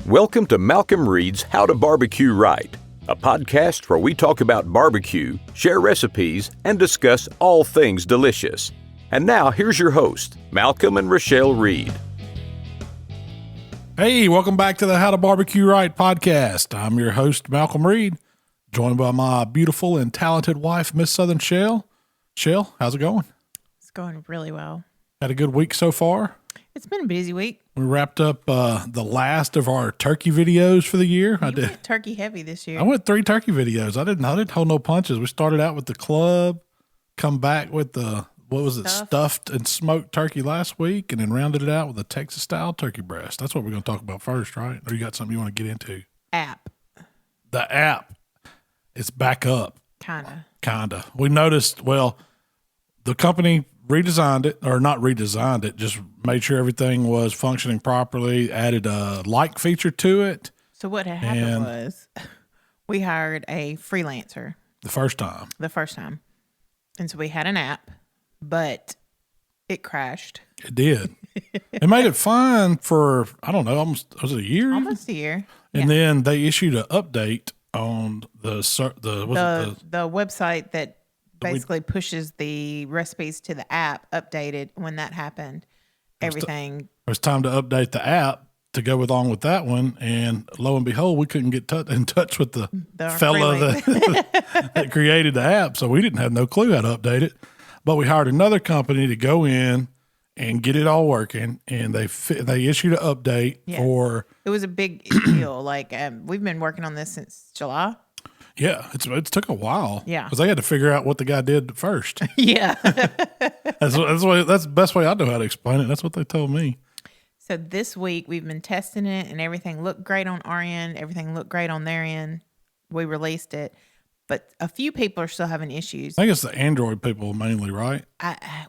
Welcome to Malcom Reed's How to Barbecue Right, a podcast where we talk about barbecue, share recipes, and discuss all things delicious. And now, here's your host, Malcom and Rachelle Reed. Hey, welcome back to the How to Barbecue Right podcast. I'm your host, Malcom Reed, joined by my beautiful and talented wife, Miss Southern Shell. Shell, how's it going? It's going really well. Had a good week so far? It's been a busy week. We wrapped up the last of our turkey videos for the year. I did turkey heavy this year. I went 3 turkey videos. I didn't hold no punches. We started out with the club, come back with the stuffed and smoked turkey last week, and then rounded it out with a Texas style turkey breast. That's what we're going to talk about first, right? Or you got something you want to get into? App. The app is back up. Kinda. We noticed. Well, the company redesigned it, or not redesigned it, just made sure everything was functioning properly, added a like feature to it. So what had happened was we hired a freelancer. The first time. And so we had an app, but it crashed. It did. It made it fine for, I don't know, was it a year? Almost a year. And then they issued an update on the website that basically pushes the recipes to the app. Updated when that happened. Everything. It was time to update the app to go along with that one, and lo and behold, we couldn't get in touch with the fella that created the app, so we didn't have no clue how to update it. But we hired another company to go in and get it all working, and they issued an update for. It was a big deal. Like we've been working on this since July. Yeah, it took a while. Yeah, because they had to figure out what the guy did first. Yeah, that's the best way I know how to explain it. That's what they told me. So this week we've been testing it, and everything looked great on our end. Everything looked great on their end. We released it, but a few people are still having issues. I think it's the Android people mainly, right?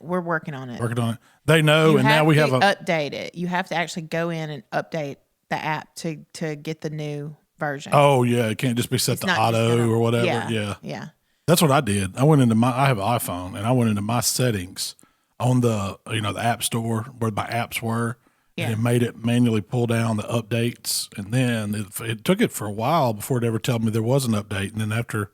We're working on it. They know, and now we have update it. You have to actually go in and update the app to get the new version. Oh yeah, it can't just be set to auto or whatever. Yeah. That's what I did. I have an iPhone, and I went into my settings on the App Store where my apps were, and it made it manually pull down the updates. And then it took it for a while before it ever told me there was an update. And then after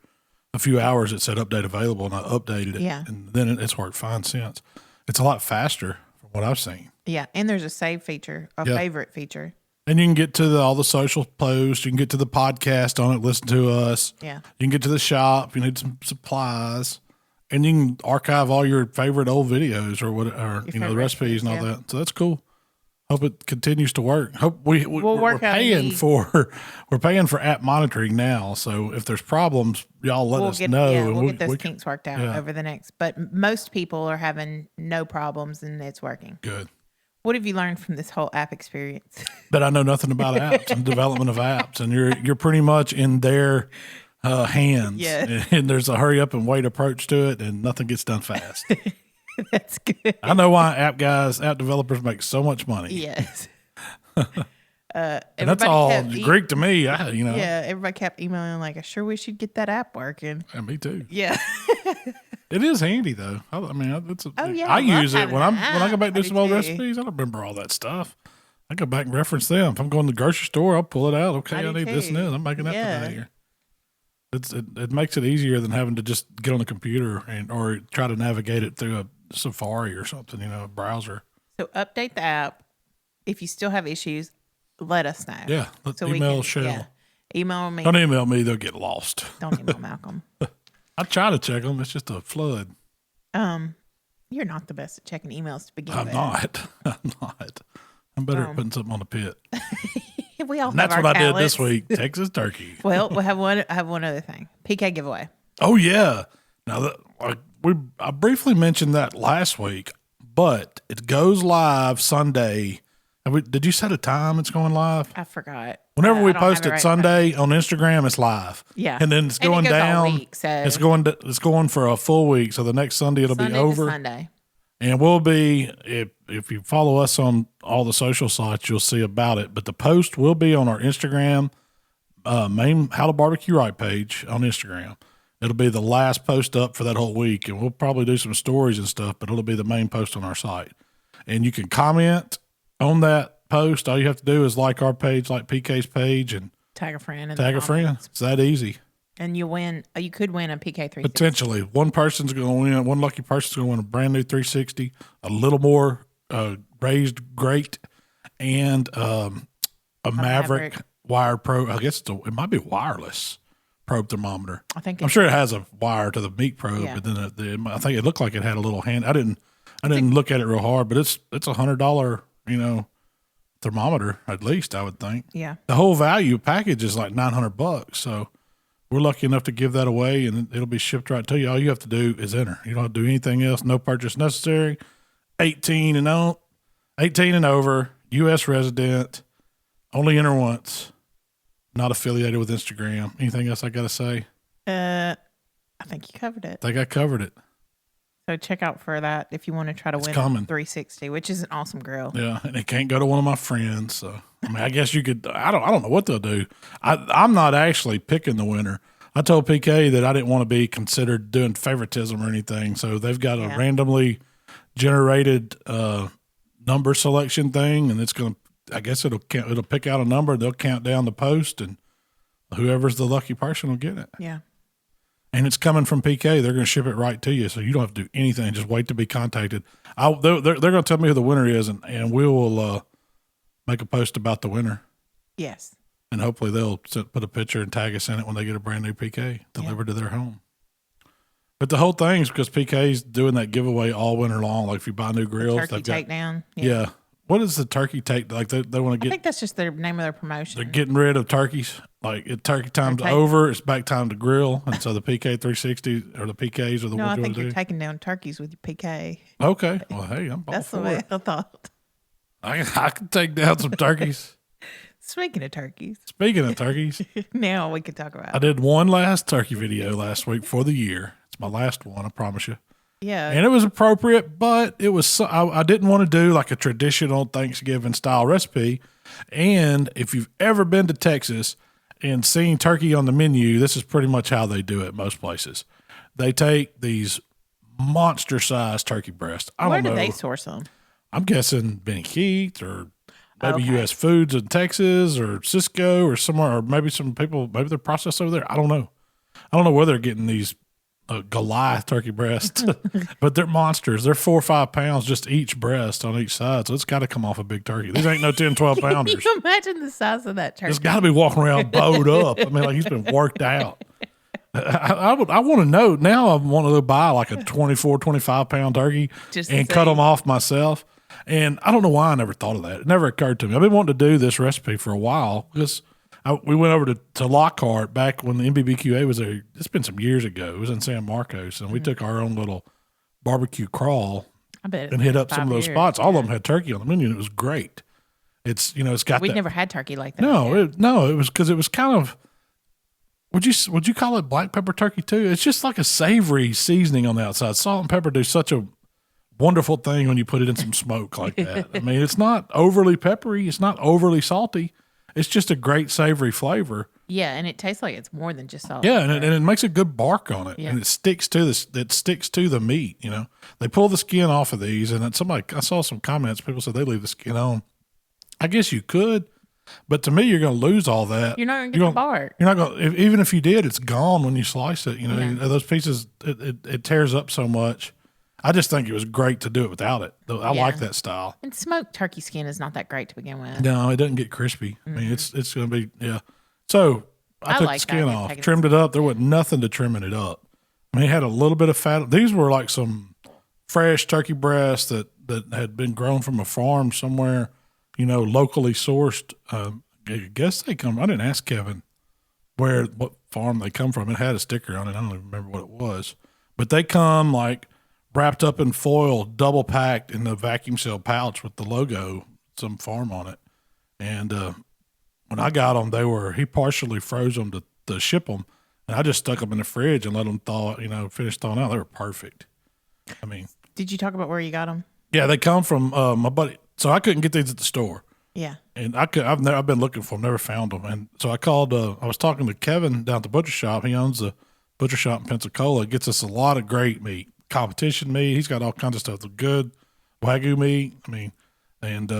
a few hours, it said update available, and I updated it. Yeah. And then it's worked fine since. It's a lot faster from what I've seen. Yeah, and there's a save feature, favorite feature. And you can get to all the social posts. You can get to the podcast on it, listen to us. Yeah. You can get to the shop. You need some supplies. And you can archive all your favorite old videos or the recipes and all that. So that's cool. Hope it continues to work. Hope we're paying for app monitoring now. So if there's problems, y'all let us know. Yeah, we'll get those kinks worked out over the next. But most people are having no problems, and it's working. Good. What have you learned from this whole app experience? That I know nothing about apps and development of apps, and you're pretty much in their hands. Yeah. And there's a hurry up and wait approach to it, and nothing gets done fast. That's good. I know why app developers make so much money. Yes. And that's all Greek to me. Yeah, everybody kept emailing like, I sure wish you'd get that app working. Yeah, me too. Yeah. It is handy though. I use it when I go back to some old recipes. I don't remember all that stuff. I go back and reference them. If I'm going to the grocery store, I'll pull it out. Okay, I need this and this. I'm making that today. It makes it easier than having to just get on the computer or try to navigate it through a Safari or something, a browser. So update the app. If you still have issues, let us know. Yeah, email Shell. Yeah. Email me. Don't email me; they'll get lost. Don't email Malcom. I try to check them. It's just a flood. You're not the best at checking emails to begin with. I'm not. I'm better at putting something on the pit. We all. And that's what I did this week. Texas turkey. Well, I have one other thing. PK giveaway. Oh yeah. Now I briefly mentioned that last week, but it goes live Sunday. Did you set a time it's going live? I forgot. Whenever we post it Sunday on Instagram, it's live. Yeah. And then it's going down. All week, so. It's going for a full week. So the next Sunday it'll be over. Sunday. And we'll be, if you follow us on all the social sites, you'll see about it. But the post will be on our Instagram, main How to Barbecue Right page on Instagram. It'll be the last post up for that whole week. And we'll probably do some stories and stuff, but it'll be the main post on our site. And you can comment on that post, all you have to do is like our page, like PK's page, and tag a friend. Tag a friend. It's that easy. And you win. You could win a PK 360. Potentially. One person's going to win. One lucky person's going to win a brand new 360, a little more raised grate, and a Maverick wired probe. I guess it might be wireless probe thermometer. I'm sure it has a wire to the meat probe, but then I think it looked like it had a little hand. I didn't look at it real hard, but it's $100, thermometer at least, I would think. Yeah. The whole value package is like $900. So we're lucky enough to give that away, and it'll be shipped right to you. All you have to do is enter. You don't have to do anything else. No purchase necessary. 18 and over, U.S. resident. Only enter once. Not affiliated with Instagram. Anything else I got to say? I think you covered it. I think I covered it. So check out for that if you want to try to win a 360, which is an awesome grill. Yeah, and it can't go to one of my friends. So I guess you could. I don't know what they'll do. I'm not actually picking the winner. I told PK that I didn't want to be considered doing favoritism or anything. So they've got a randomly generated number selection thing, and it's going to. I guess it'll pick out a number. They'll count down the post, and whoever's the lucky person will get it. Yeah. And it's coming from PK. They're going to ship it right to you, so you don't have to do anything. Just wait to be contacted. They're going to tell me who the winner is, and we will make a post about the winner. Yes. And hopefully they'll put a picture and tag us in it when they get a brand new PK delivered to their home. But the whole thing is because PK's doing that giveaway all winter long. Like if you buy new grills, turkey takedown. Yeah. What is the turkey take? Like they want to get. I think that's just their name of their promotion. They're getting rid of turkeys. Like turkey time's over, it's back time to grill, and so the PK 360 or the PKs are the ones you want to do. No, I think you're taking down turkeys with your PK. Okay, well, hey, I'm that's the way I thought. I can take down some turkeys. Speaking of turkeys, now we can talk about. I did one last turkey video last week for the year. It's my last one, I promise you. Yeah. And it was appropriate, but it was I didn't want to do like a traditional Thanksgiving style recipe. And if you've ever been to Texas and seen turkey on the menu, this is pretty much how they do it most places. They take these monster sized turkey breasts. Where do they source them? I'm guessing Benny Keith or maybe U.S. Foods in Texas or Cisco or somewhere, or maybe some people, maybe they're processed over there. I don't know. I don't know where they're getting these Goliath turkey breasts, but they're monsters. They're 4 or 5 pounds just each breast on each side. So it's got to come off a big turkey. These ain't no 10, 12 pounders. Can you imagine the size of that turkey? It's got to be walking around bowed up. I mean, like he's been worked out. I want to know now. I want to go buy like a 24, 25 pound turkey and cut them off myself. And I don't know why I never thought of that. It never occurred to me. I've been wanting to do this recipe for a while because we went over to Lockhart back when the MBBQA was there. It's been some years ago. It was in San Marcos, and we took our own little barbecue crawl and hit up some of those spots. All of them had turkey on the menu, and it was great. It's got. We'd never had turkey like that. No, it was because it was kind of. Would you call it black pepper turkey too? It's just like a savory seasoning on the outside. Salt and pepper do such a wonderful thing when you put it in some smoke like that. I mean, it's not overly peppery. It's not overly salty. It's just a great savory flavor. Yeah, and it tastes like it's more than just salt. Yeah, and it makes a good bark on it, and it sticks to the meat. They pull the skin off of these, and I saw some comments. People said they leave the skin on. I guess you could, but to me, you're going to lose all that. You're not going to get the bark. You're not going. Even if you did, it's gone when you slice it. Those pieces it tears up so much. I just think it was great to do it without it. I like that style. And smoked turkey skin is not that great to begin with. No, it doesn't get crispy. I mean, it's going to be, So I took the skin off, trimmed it up. There wasn't nothing to trimming it up. I mean, it had a little bit of fat. These were like some fresh turkey breasts that had been grown from a farm somewhere, locally sourced. I guess they come. I didn't ask Kevin what farm they come from. It had a sticker on it. I don't even remember what it was. But they come like wrapped up in foil, double packed in the vacuum seal pouch with the logo, some farm on it. And when I got them, he partially froze them to ship them. And I just stuck them in the fridge and let them thaw, finish thawing out. They were perfect. I mean. Did you talk about where you got them? Yeah, they come from my buddy. So I couldn't get these at the store. Yeah. And I've been looking for them, never found them. And so I called, I was talking to Kevin down at the butcher shop. He owns the butcher shop in Pensacola. Gets us a lot of great meat. Competition meat. He's got all kinds of stuff. The good Wagyu meat. I mean, and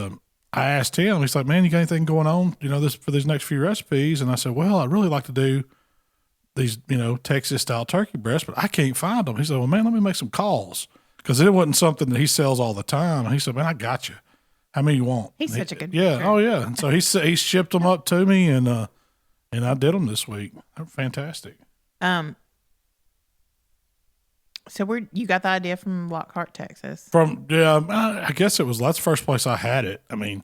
I asked him, he's like, man, you got anything going on, for these next few recipes? And I said, well, I'd really like to do these, Texas style turkey breasts, but I can't find them. He said, well, man, let me make some calls. Cause it wasn't something that he sells all the time. And he said, man, I got you. How many you want? He's such a good Yeah. Oh yeah. And so he shipped them up to me and I did them this week. They're fantastic. So you got the idea from Lockhart, Texas? I guess that's the first place I had it. I mean,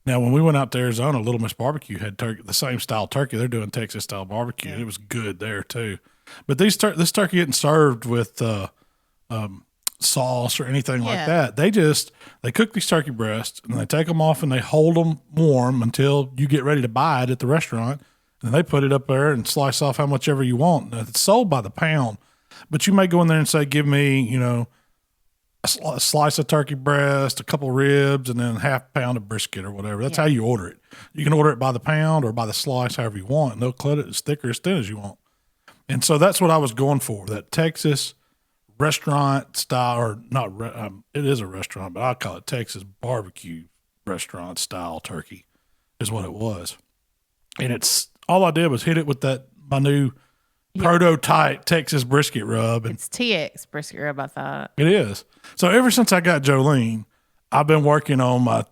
now when we went out to Arizona, Little Miss Barbecue had turkey, the same style turkey. They're doing Texas style barbecue. Yeah. It was good there too. But this turkey isn't served with sauce or anything like that. They cook these turkey breasts and they take them off and they hold them warm until you get ready to buy it at the restaurant. And they put it up there and slice off how much ever you want. Now, it's sold by the pound. But you may go in there and say, give me, a slice of turkey breast, a couple ribs, and then half pound of brisket or whatever. That's how you order it. You can order it by the pound or by the slice, however you want. And they'll cut it as thick or as thin as you want. And so that's what I was going for, that Texas restaurant style, or not, it is a restaurant, but I call it Texas barbecue restaurant style turkey is what it was. And all I did was hit it with my new prototype Texas brisket rub. And it's TX brisket rub, I thought. It is. So ever since I got Jolene, I've been working on my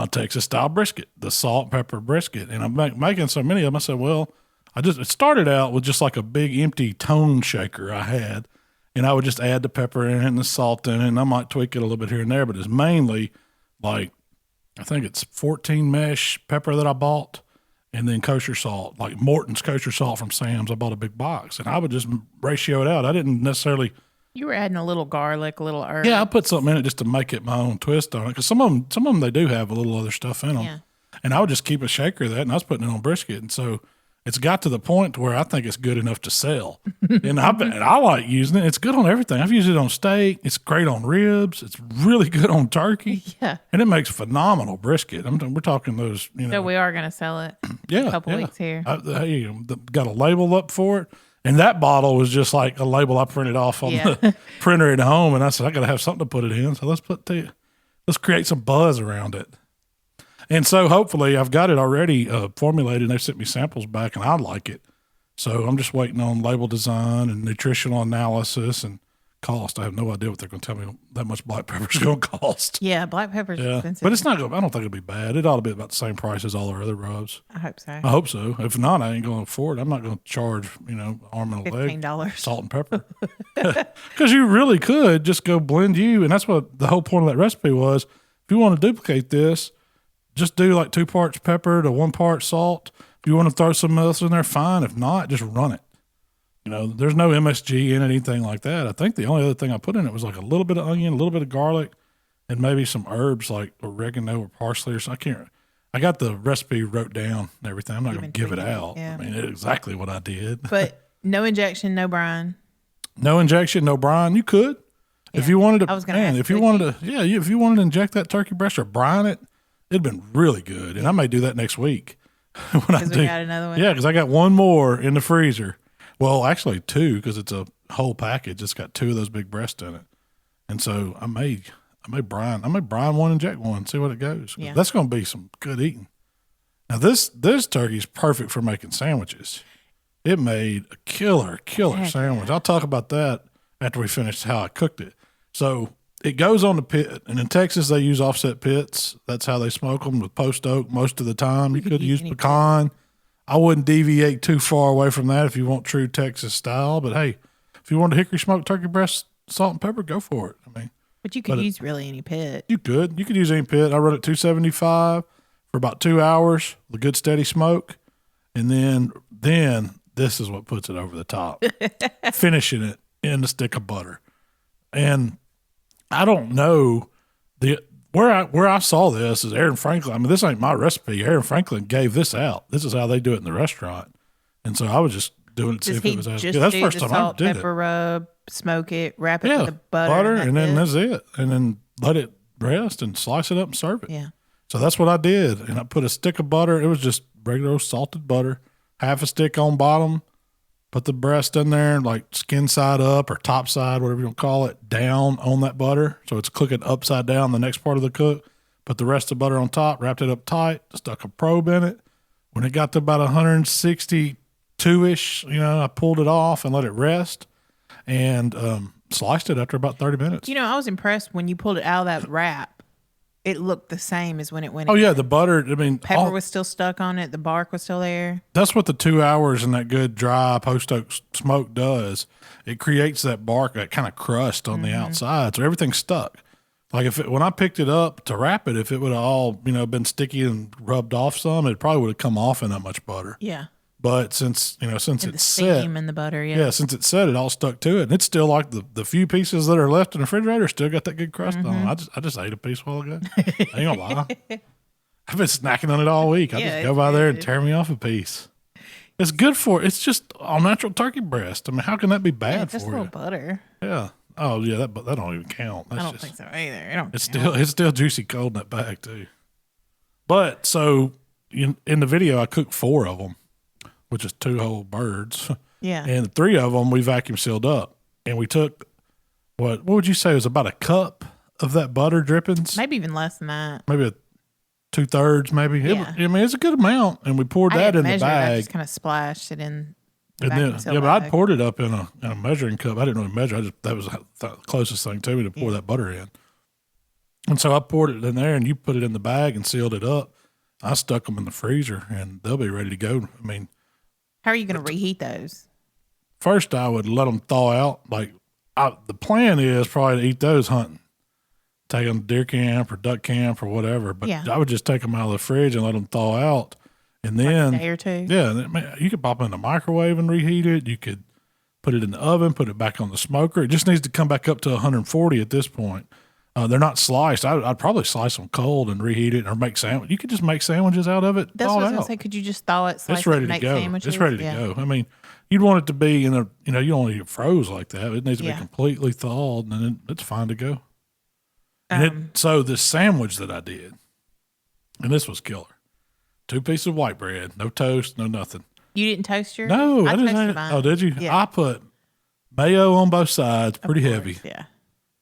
Texas style brisket, the salt and pepper brisket. And I'm making so many of them. I said, well, it started out with just like a big empty tone shaker I had. And I would just add the pepper in it and the salt in it. And I might tweak it a little bit here and there, but it's mainly like, I think it's 14 mesh pepper that I bought. And then kosher salt, like Morton's kosher salt from Sam's. I bought a big box, and I would just ratio it out. I didn't necessarily. You were adding a little garlic, a little herb. Yeah, I put something in it just to make it my own twist on it. Because some of them they do have a little other stuff in them. Yeah. And I would just keep a shaker of that, and I was putting it on brisket. And so it's got to the point where I think it's good enough to sell. And I like using it. It's good on everything. I've used it on steak. It's great on ribs. It's really good on turkey. Yeah. And it makes phenomenal brisket. We're talking those, So we are going to sell it in a couple weeks here. Got a label up for it. And that bottle was just like a label I printed off on the printer at home. And I said, I got to have something to put it in. So let's create some buzz around it. And so hopefully I've got it already formulated, and they've sent me samples back, and I like it. So I'm just waiting on label design and nutritional analysis and cost. I have no idea what they're going to tell me that much black pepper's going to cost. Yeah, black pepper's expensive. But it's not going. I don't think it'll be bad. It ought to be about the same price as all our other rubs. I hope so. I hope so. If not, I ain't going to afford it. I'm not going to charge, arm and a leg. $15. Salt and pepper. Because you really could just go blend and that's what the whole point of that recipe was. If you want to duplicate this, just do like 2 parts pepper to 1 part salt. If you want to throw some else in there, fine. If not, just run it. There's no MSG in it, anything like that. I think the only other thing I put in it was like a little bit of onion, a little bit of garlic, and maybe some herbs like oregano or parsley or something. I got the recipe wrote down and everything. I'm not going to give it out. Yeah. I mean, it's exactly what I did. But no injection, no brine. No injection, no brine. You could. Yeah. If you wanted to, if you wanted to inject that turkey breast or brine it, it'd been really good. And I may do that next week. Because we got another one? Yeah, because I got one more in the freezer. Well, actually 2, because it's a whole package. It's got 2 of those big breasts in it. And so I may brine one, inject one, see what it goes. Yeah. That's going to be some good eating. Now this turkey is perfect for making sandwiches. It made a killer sandwich. I'll talk about that after we finish how I cooked it. So it goes on the pit, and in Texas they use offset pits. That's how they smoke them, with post oak most of the time. You could use pecan. I wouldn't deviate too far away from that if you want true Texas style. But hey, if you want a hickory smoked turkey breast, salt and pepper, go for it. But you could use really any pit. You could use any pit. I run it 275 for about 2 hours with a good steady smoke, and then this is what puts it over the top. Finishing it in a stick of butter. And I don't know where I saw this is Aaron Franklin. This ain't my recipe. Aaron Franklin gave this out. This is how they do it in the restaurant. And so I was just doing it to see if it was as good. That's the first time I did it. Pepper rub, smoke it, wrap it with the butter, and then that's it. And then let it rest and slice it up and serve it. Yeah. So that's what I did. And I put a stick of butter. It was just regular salted butter, half a stick on bottom. Put the breast in there, like skin side up or top side, whatever you want to call it, down on that butter. So it's cooking upside down the next part of the cook. put the rest of the butter on top, wrapped it up tight, stuck a probe in it. When it got to about 162-ish, I pulled it off and let it rest and sliced it after about 30 minutes. I was impressed when you pulled it out of that wrap. It looked the same as when it went in. Oh, yeah, the butter, pepper was still stuck on it. The bark was still there. That's what the 2 hours in that good dry post-oak smoke does. It creates that bark, that kind of crust on the outside, so everything's stuck. Like when I picked it up to wrap it, if it would have all, been sticky and rubbed off some, it probably would have come off in that much butter. Yeah. But since it's set, steam and the butter, yeah, since it's set, it all stuck to it, and it's still like the few pieces that are left in the refrigerator still got that good crust on. I just ate a piece a while ago. I ain't gonna lie, I've been snacking on it all week. I just go by there and tear me off a piece. It's good for it's just all natural turkey breast. I mean, how can that be bad for you? Just a little butter. Yeah. Oh yeah, that don't even count. I don't think so either. It's still juicy cold in that bag too. But so in the video, I cooked 4 of them, which is 2 whole birds. Yeah. And 3 of them we vacuum sealed up, and we took what would you say was about a cup of that butter drippings? Maybe even less than that. Maybe 2/3, maybe. Yeah. It's a good amount, and we poured that in the bag. I just kind of splashed it in. And then, but I poured it up in a measuring cup. I didn't really measure. That was the closest thing to me to pour that butter in. And so I poured it in there, and you put it in the bag and sealed it up. I stuck them in the freezer, and they'll be ready to go. I mean, how are you going to reheat those? First, I would let them thaw out. The plan is probably to eat those hunting, take them to deer camp or duck camp or whatever. But I would just take them out of the fridge and let them thaw out. And then, like a day or two. Yeah, you could pop it in the microwave and reheat it. You could put it in the oven, put it back on the smoker. It just needs to come back up to 140 at this point. They're not sliced. I'd probably slice them cold and reheat it, or make sandwich. You could just make sandwiches out of it. That's what I was gonna say. Could you just thaw it, slice it's ready it, make to go. Sandwiches? It's ready to go. I mean, you'd want it to be you don't want it froze like that. It needs to be completely thawed, and then it's fine to go. And so this sandwich that I did, and this was killer. 2 pieces of white bread, no toast, no nothing. You didn't toast yours? No, I didn't. Oh, did you? Yeah. I put mayo on both sides, pretty heavy. Yeah.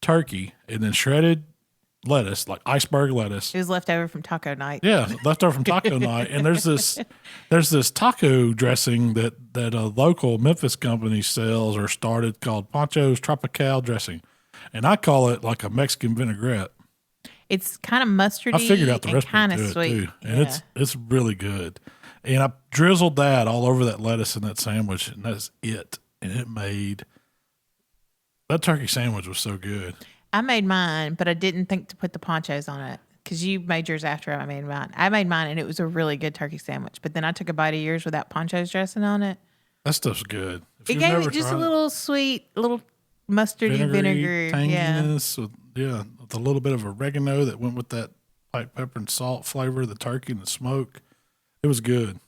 Turkey, and then shredded lettuce, like iceberg lettuce. It was left over from taco night. Yeah, left over from taco night. And there's this taco dressing that a local Memphis company sells or started called Pancho's Tropical dressing, and I call it like a Mexican vinaigrette. It's kind of mustardy. I figured out the recipe kind of to sweet, it too, and it's really good. And I drizzled that all over that lettuce in that sandwich, and that's it. And it made that turkey sandwich was so good. I made mine, but I didn't think to put the ponchos on it because you made yours after I made mine. I made mine, and it was a really good turkey sandwich. But then I took a bite of yours without ponchos dressing on it. That stuff's good. It gave it just a little sweet, little mustardy vinegar, tanginess, with a little bit of oregano that went with that white pepper and salt flavor of the turkey and the smoke. It was good.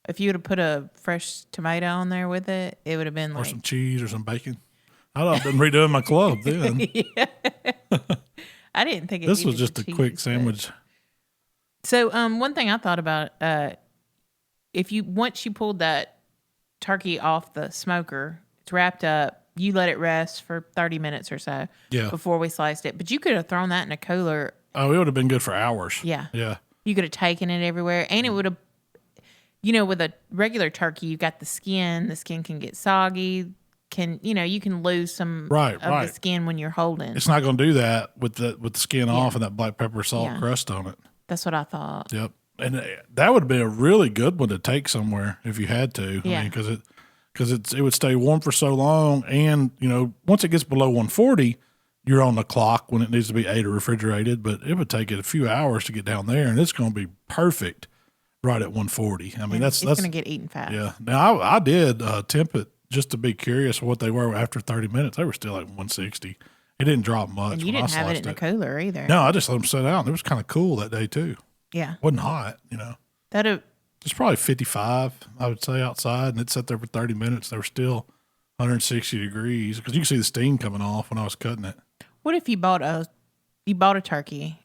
If you would have put a fresh tomato on there with it, it would have been or some cheese or some bacon. I'd have been redoing my club then. I didn't think this was just a quick sandwich. So, one thing I thought about, once you pulled that turkey off the smoker, it's wrapped up. You let it rest for 30 minutes or so before we sliced it. But you could have thrown that in a cooler. Oh, it would have been good for hours. Yeah. Yeah. You could have taken it everywhere. And it would have, with a regular turkey, you got the skin. The skin can get soggy. You can lose some of the skin when you're holding. It's not going to do that with the skin off and that black pepper salt crust on it. That's what I thought. Yep. And that would be a really good one to take somewhere if you had to. Yeah. I mean, because it would stay warm for so long, and once it gets below 140, you're on the clock when it needs to be ate or refrigerated. But it would take it a few hours to get down there, and it's going to be perfect right at 140. I mean, that's going to get eaten fast. Yeah. Now I did temp it just to be curious what they were after 30 minutes. They were still like 160. It didn't drop much. And you didn't have it in the cooler either. No, I just let them sit out. It was kind of cool that day too. Yeah. It wasn't hot, It's probably 55, I would say, outside, and it sat there for 30 minutes. They were still 160 degrees because you can see the steam coming off when I was cutting it. What if you bought a turkey,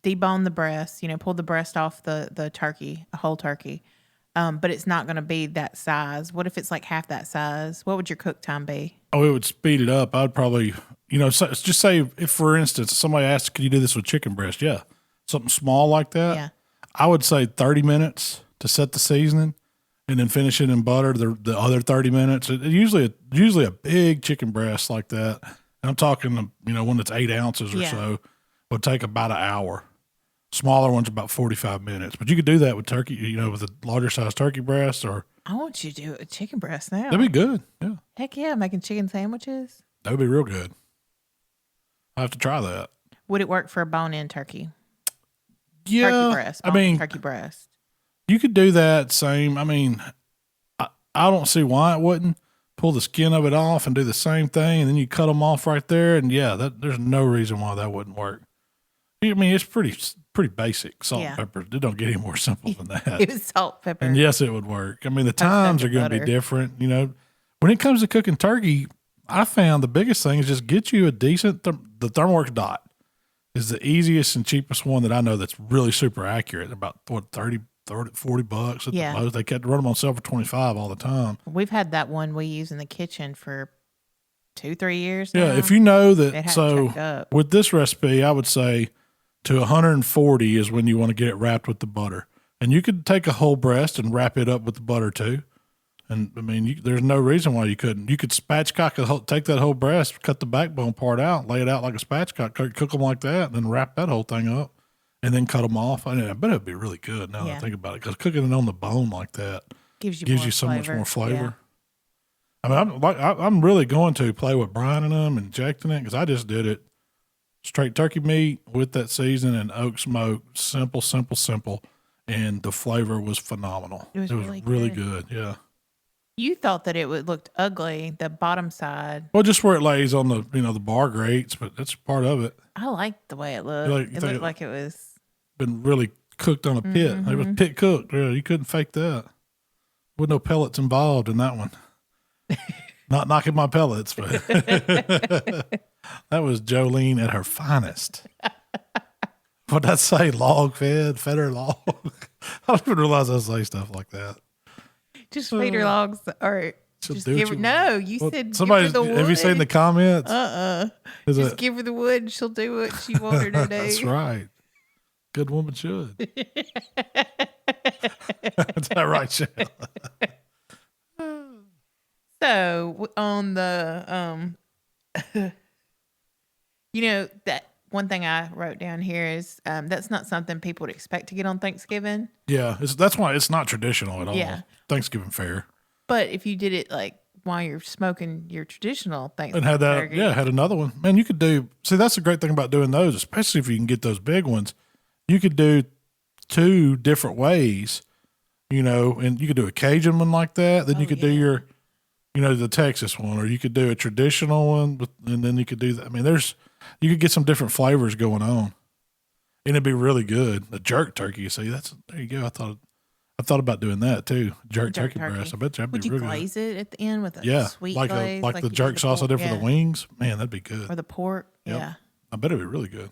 debone the breast, pull the breast off the turkey, a whole turkey, but it's not going to be that size. What if it's like half that size? What would your cook time be? Oh, it would speed it up. I'd probably, so just say if, for instance, somebody asks, "Can you do this with chicken breast?" Yeah, something small like that. Yeah, I would say 30 minutes to set the seasoning, and then finish it in butter. The other 30 minutes. Usually a big chicken breast like that, and I'm talking one that's 8 ounces or so, would take about an hour. Smaller ones about 45 minutes. But you could do that with turkey. With a larger size turkey breast or. I want you to do a chicken breast now. That'd be good. Yeah. Heck yeah, making chicken sandwiches. That would be real good. I have to try that. Would it work for a bone-in turkey? Yeah, turkey breast. Turkey breast. You could do that same. I don't see why it wouldn't. Pull the skin of it off and do the same thing, and then you cut them off right there. And there's no reason why that wouldn't work. It's pretty basic. Salt and pepper. It don't get any more simple than that. It was salt, pepper. And yes, it would work. The times are going to be different. When it comes to cooking turkey, I found the biggest thing is just get you a decent, the ThermoWorks Dot is the easiest and cheapest one that I know that's really super accurate. About $30, $40 at the most. They kept run them on sale for $25 all the time. We've had that one we use in the kitchen for 2-3 years now. Yeah, if you know that, so with this recipe, I would say to 140 is when you want to get it wrapped with the butter. And you could take a whole breast and wrap it up with the butter too. And there's no reason why you couldn't. You could spatchcock take that whole breast, cut the backbone part out, lay it out like a spatchcock, cook them like that, and then wrap that whole thing up, and then cut them off. I bet it'd be really good now that I think about it, because cooking it on the bone like that gives you so much more flavor. Yeah. I'm really going to play with brining them, injecting it, because I just did it straight turkey meat with that seasoning and oak smoke, simple, and the flavor was phenomenal. It was really good. Yeah. You thought that it would look ugly, the bottom side. Well, just where it lays on the the bar grates, but that's part of it. I liked the way it looked. It looked like it was been really cooked on a pit. It was pit cooked. Yeah, you couldn't fake that. With no pellets involved in that one. Not knocking my pellets, but that was Jolene at her finest. What'd I say? Log fed, fed her log. I didn't realize I say stuff like that. Just feed her logs, or just give her. No, you said somebody. Give her the wood. Have you seen the comments? Just give her the wood, and she'll do what she wants her to do. That's right. Good woman should. That's that right, Shell? So on the that one thing I wrote down here is that's not something people would expect to get on Thanksgiving. Yeah, that's why it's not traditional at all. Yeah. Thanksgiving fare. But if you did it like while you're smoking your traditional Thanksgiving and had that, turkey. had another one. Man, you could do. See, that's the great thing about doing those, especially if you can get those big ones. You could do 2 different ways, and you could do a Cajun one like that. Then you could do your, the Texas one, or you could do a traditional one, and then you could do that. You could get some different flavors going on, and it'd be really good. A jerk turkey, you see, there you go. I thought about doing that too. Jerk turkey breast. I bet that'd be really good. Would you glaze it at the end with a sweet glaze? Like the jerk sauce I did for the wings? Man, that'd be good. Or the pork? Yep. Yeah. I bet it'd be really good.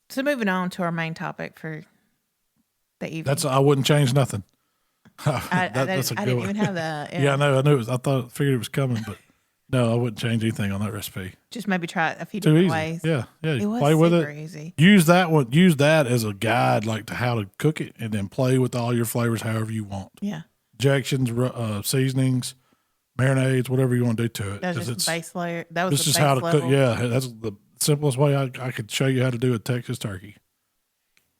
So moving on to our main topic for the evening. I wouldn't change nothing. I didn't even have that. Yeah, I know. I knew it was. Figured it was coming, but no, I wouldn't change anything on that recipe. Just maybe try it a few different ways. Yeah. It was play with it. Easy. Use that one. Use that as a guide, like to how to cook it, and then play with all your flavors however you want. Yeah. Injections, seasonings, marinades, whatever you want to do to it. That's just base layer. That was just how to cook. Yeah, that's the simplest way I could show you how to do a Texas turkey.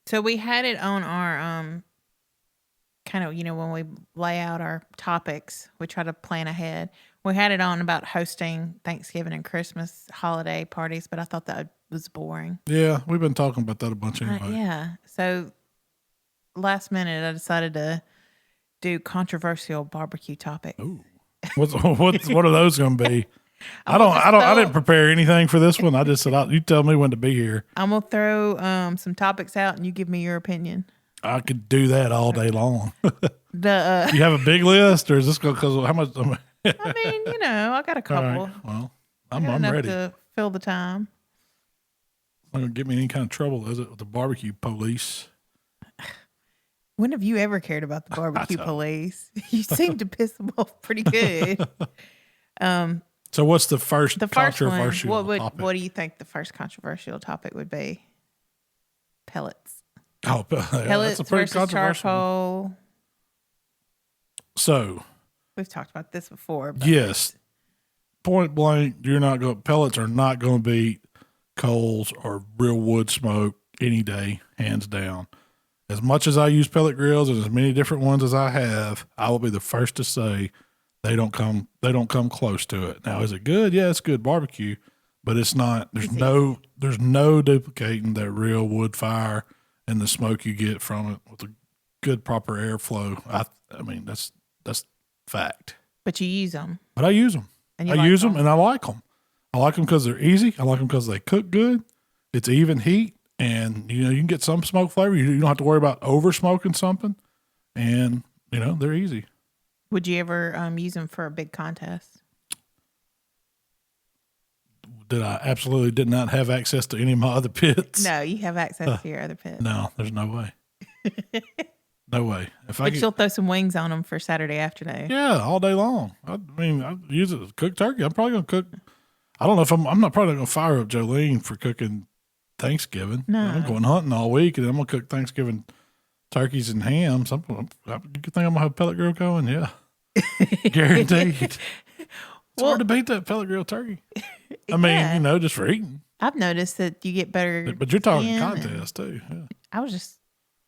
So we had it on our kind of, when we lay out our topics, we try to plan ahead. We had it on about hosting Thanksgiving and Christmas holiday parties, but I thought that was boring. Yeah, we've been talking about that a bunch anyway. Yeah. So last minute, I decided to do controversial barbecue topics. Ooh. What are those going to be? I didn't prepare anything for this one. I just said, you tell me when to be here. I'm going to throw some topics out and you give me your opinion. I could do that all day long. You have a big list, or is this because how much? I got a couple. Right. Well, I'm ready to fill the time. It's not going to get me any kind of trouble, is it, with the barbecue police? When have you ever cared about the barbecue police? You seem to piss them off pretty good. So what's the first controversial one? topic? What do you think the first controversial topic would be? Pellets. Oh, pellets that's a pretty versus controversial. charcoal. So we've talked about this before. But yes, point blank, pellets are not going to beat coals or real wood smoke any day, hands down. As much as I use pellet grills and as many different ones as I have, I will be the first to say they don't come close to it. Now, is it good? Yeah, it's good barbecue, but it's not. There's no duplicating that real wood fire and the smoke you get from it with a good proper airflow. I mean that's fact. But you use them. But I use them. And I use them and I like them. I like them because they're easy. I like them because they cook good. It's even heat, and you can get some smoke flavor. You don't have to worry about over smoking something, and they're easy. Would you ever use them for a big contest? Absolutely did not have access to any of my other pits. No, you have access to your other pits. No, there's no way. No way. But you'll throw some wings on them for Saturday afternoon. Yeah, all day long. I use it to cook turkey. I'm probably going to cook. I don't know if I'm not probably going to fire up Jolene for cooking Thanksgiving. No. I'm going hunting all week, and I'm going to cook Thanksgiving turkeys and ham. You think I'm going to have a pellet grill going? Yeah. Guaranteed. It's hard to beat that pellet grill turkey. I mean, just for eating. I've noticed that you get better. But you're talking contest too. Yeah. I was just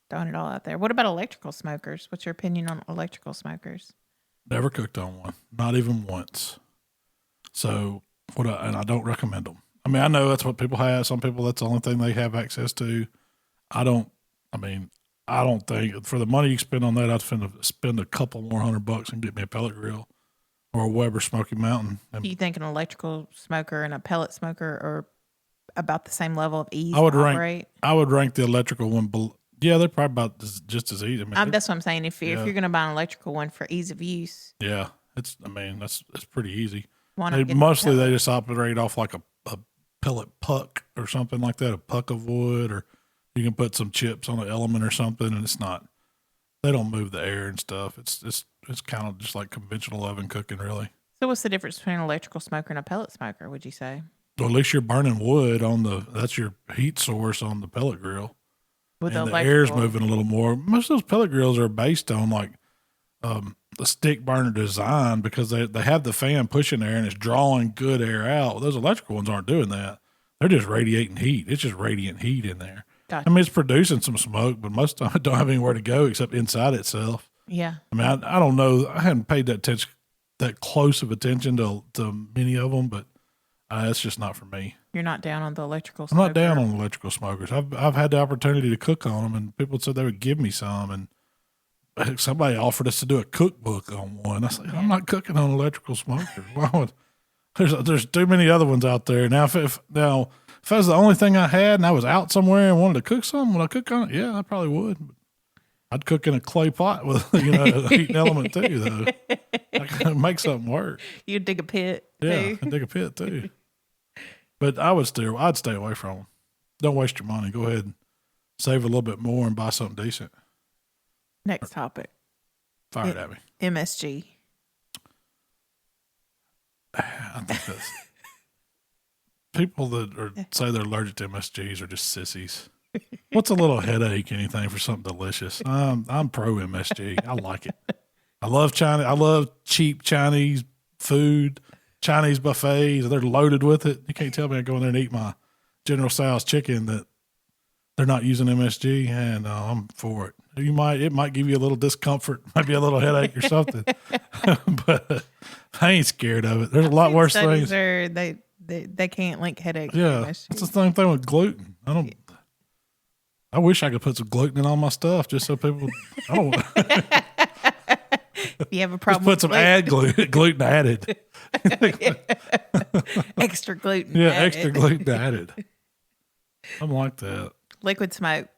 throwing it all out there. What about electrical smokers? What's your opinion on electrical smokers? Never cooked on one, not even once. So and I don't recommend them. I mean, I know that's what people have. Some people, that's the only thing they have access to. I don't think for the money you spend on that, I'd spend a couple more $100 and get me a pellet grill or a Weber Smoky Mountain. Do you think an electrical smoker and a pellet smoker are about the same level of ease? I would rank the electrical one. Yeah, they're probably about just as easy. That's what I'm saying. If you're going to buy an electrical one for ease of use, yeah, it's pretty easy. They just operate off like a pellet puck or something like that, a puck of wood, or you can put some chips on an element or something, and they don't move the air and stuff. It's kind of just like conventional oven cooking, really. So what's the difference between an electrical smoker and a pellet smoker, would you say? Well, at least you're burning wood that's your heat source on the pellet grill. And the air's moving a little more. Most of those pellet grills are based on like the stick burner design because they have the fan pushing air and it's drawing good air out. Those electrical ones aren't doing that. They're just radiating heat. It's just radiant heat in there. Gotcha. I mean, it's producing some smoke, but most of the time it don't have anywhere to go except inside itself. Yeah. I mean, I don't know. I hadn't paid that close of attention to many of them, but it's just not for me. You're not down on the electrical smoker? I'm not down on electrical smokers. I've had the opportunity to cook on them, and people said they would give me some, and somebody offered us to do a cookbook on one. I said, I'm not cooking on electrical smokers. Why would? There's too many other ones out there. Now, if that was the only thing I had and I was out somewhere and wanted to cook something, would I cook on it? Yeah, I probably would. I'd cook in a clay pot with a heating element too, though. I can make something work. You'd dig a pit. Yeah, I'd dig a pit too. But I'd stay away from them. Don't waste your money. Go ahead and save a little bit more and buy something decent. Next topic. Fire it at me. MSG. I think that's people that say they're allergic to MSGs are just sissies. What's a little headache? Anything for something delicious? I'm pro MSG. I like it. I love China. I love cheap Chinese food. Chinese buffets, they're loaded with it. You can't tell me I go in there and eat my General Tso's chicken that they're not using MSG, and I'm for it. It might give you a little discomfort, maybe a little headache or something, but I ain't scared of it. There's a lot worse things. They can't link headaches. Yeah, it's the same thing with gluten. I wish I could put some gluten in all my stuff just so people. You have a problem. Just put some gluten added. Extra gluten. Yeah, extra gluten added. I'm like that. Liquid smoke.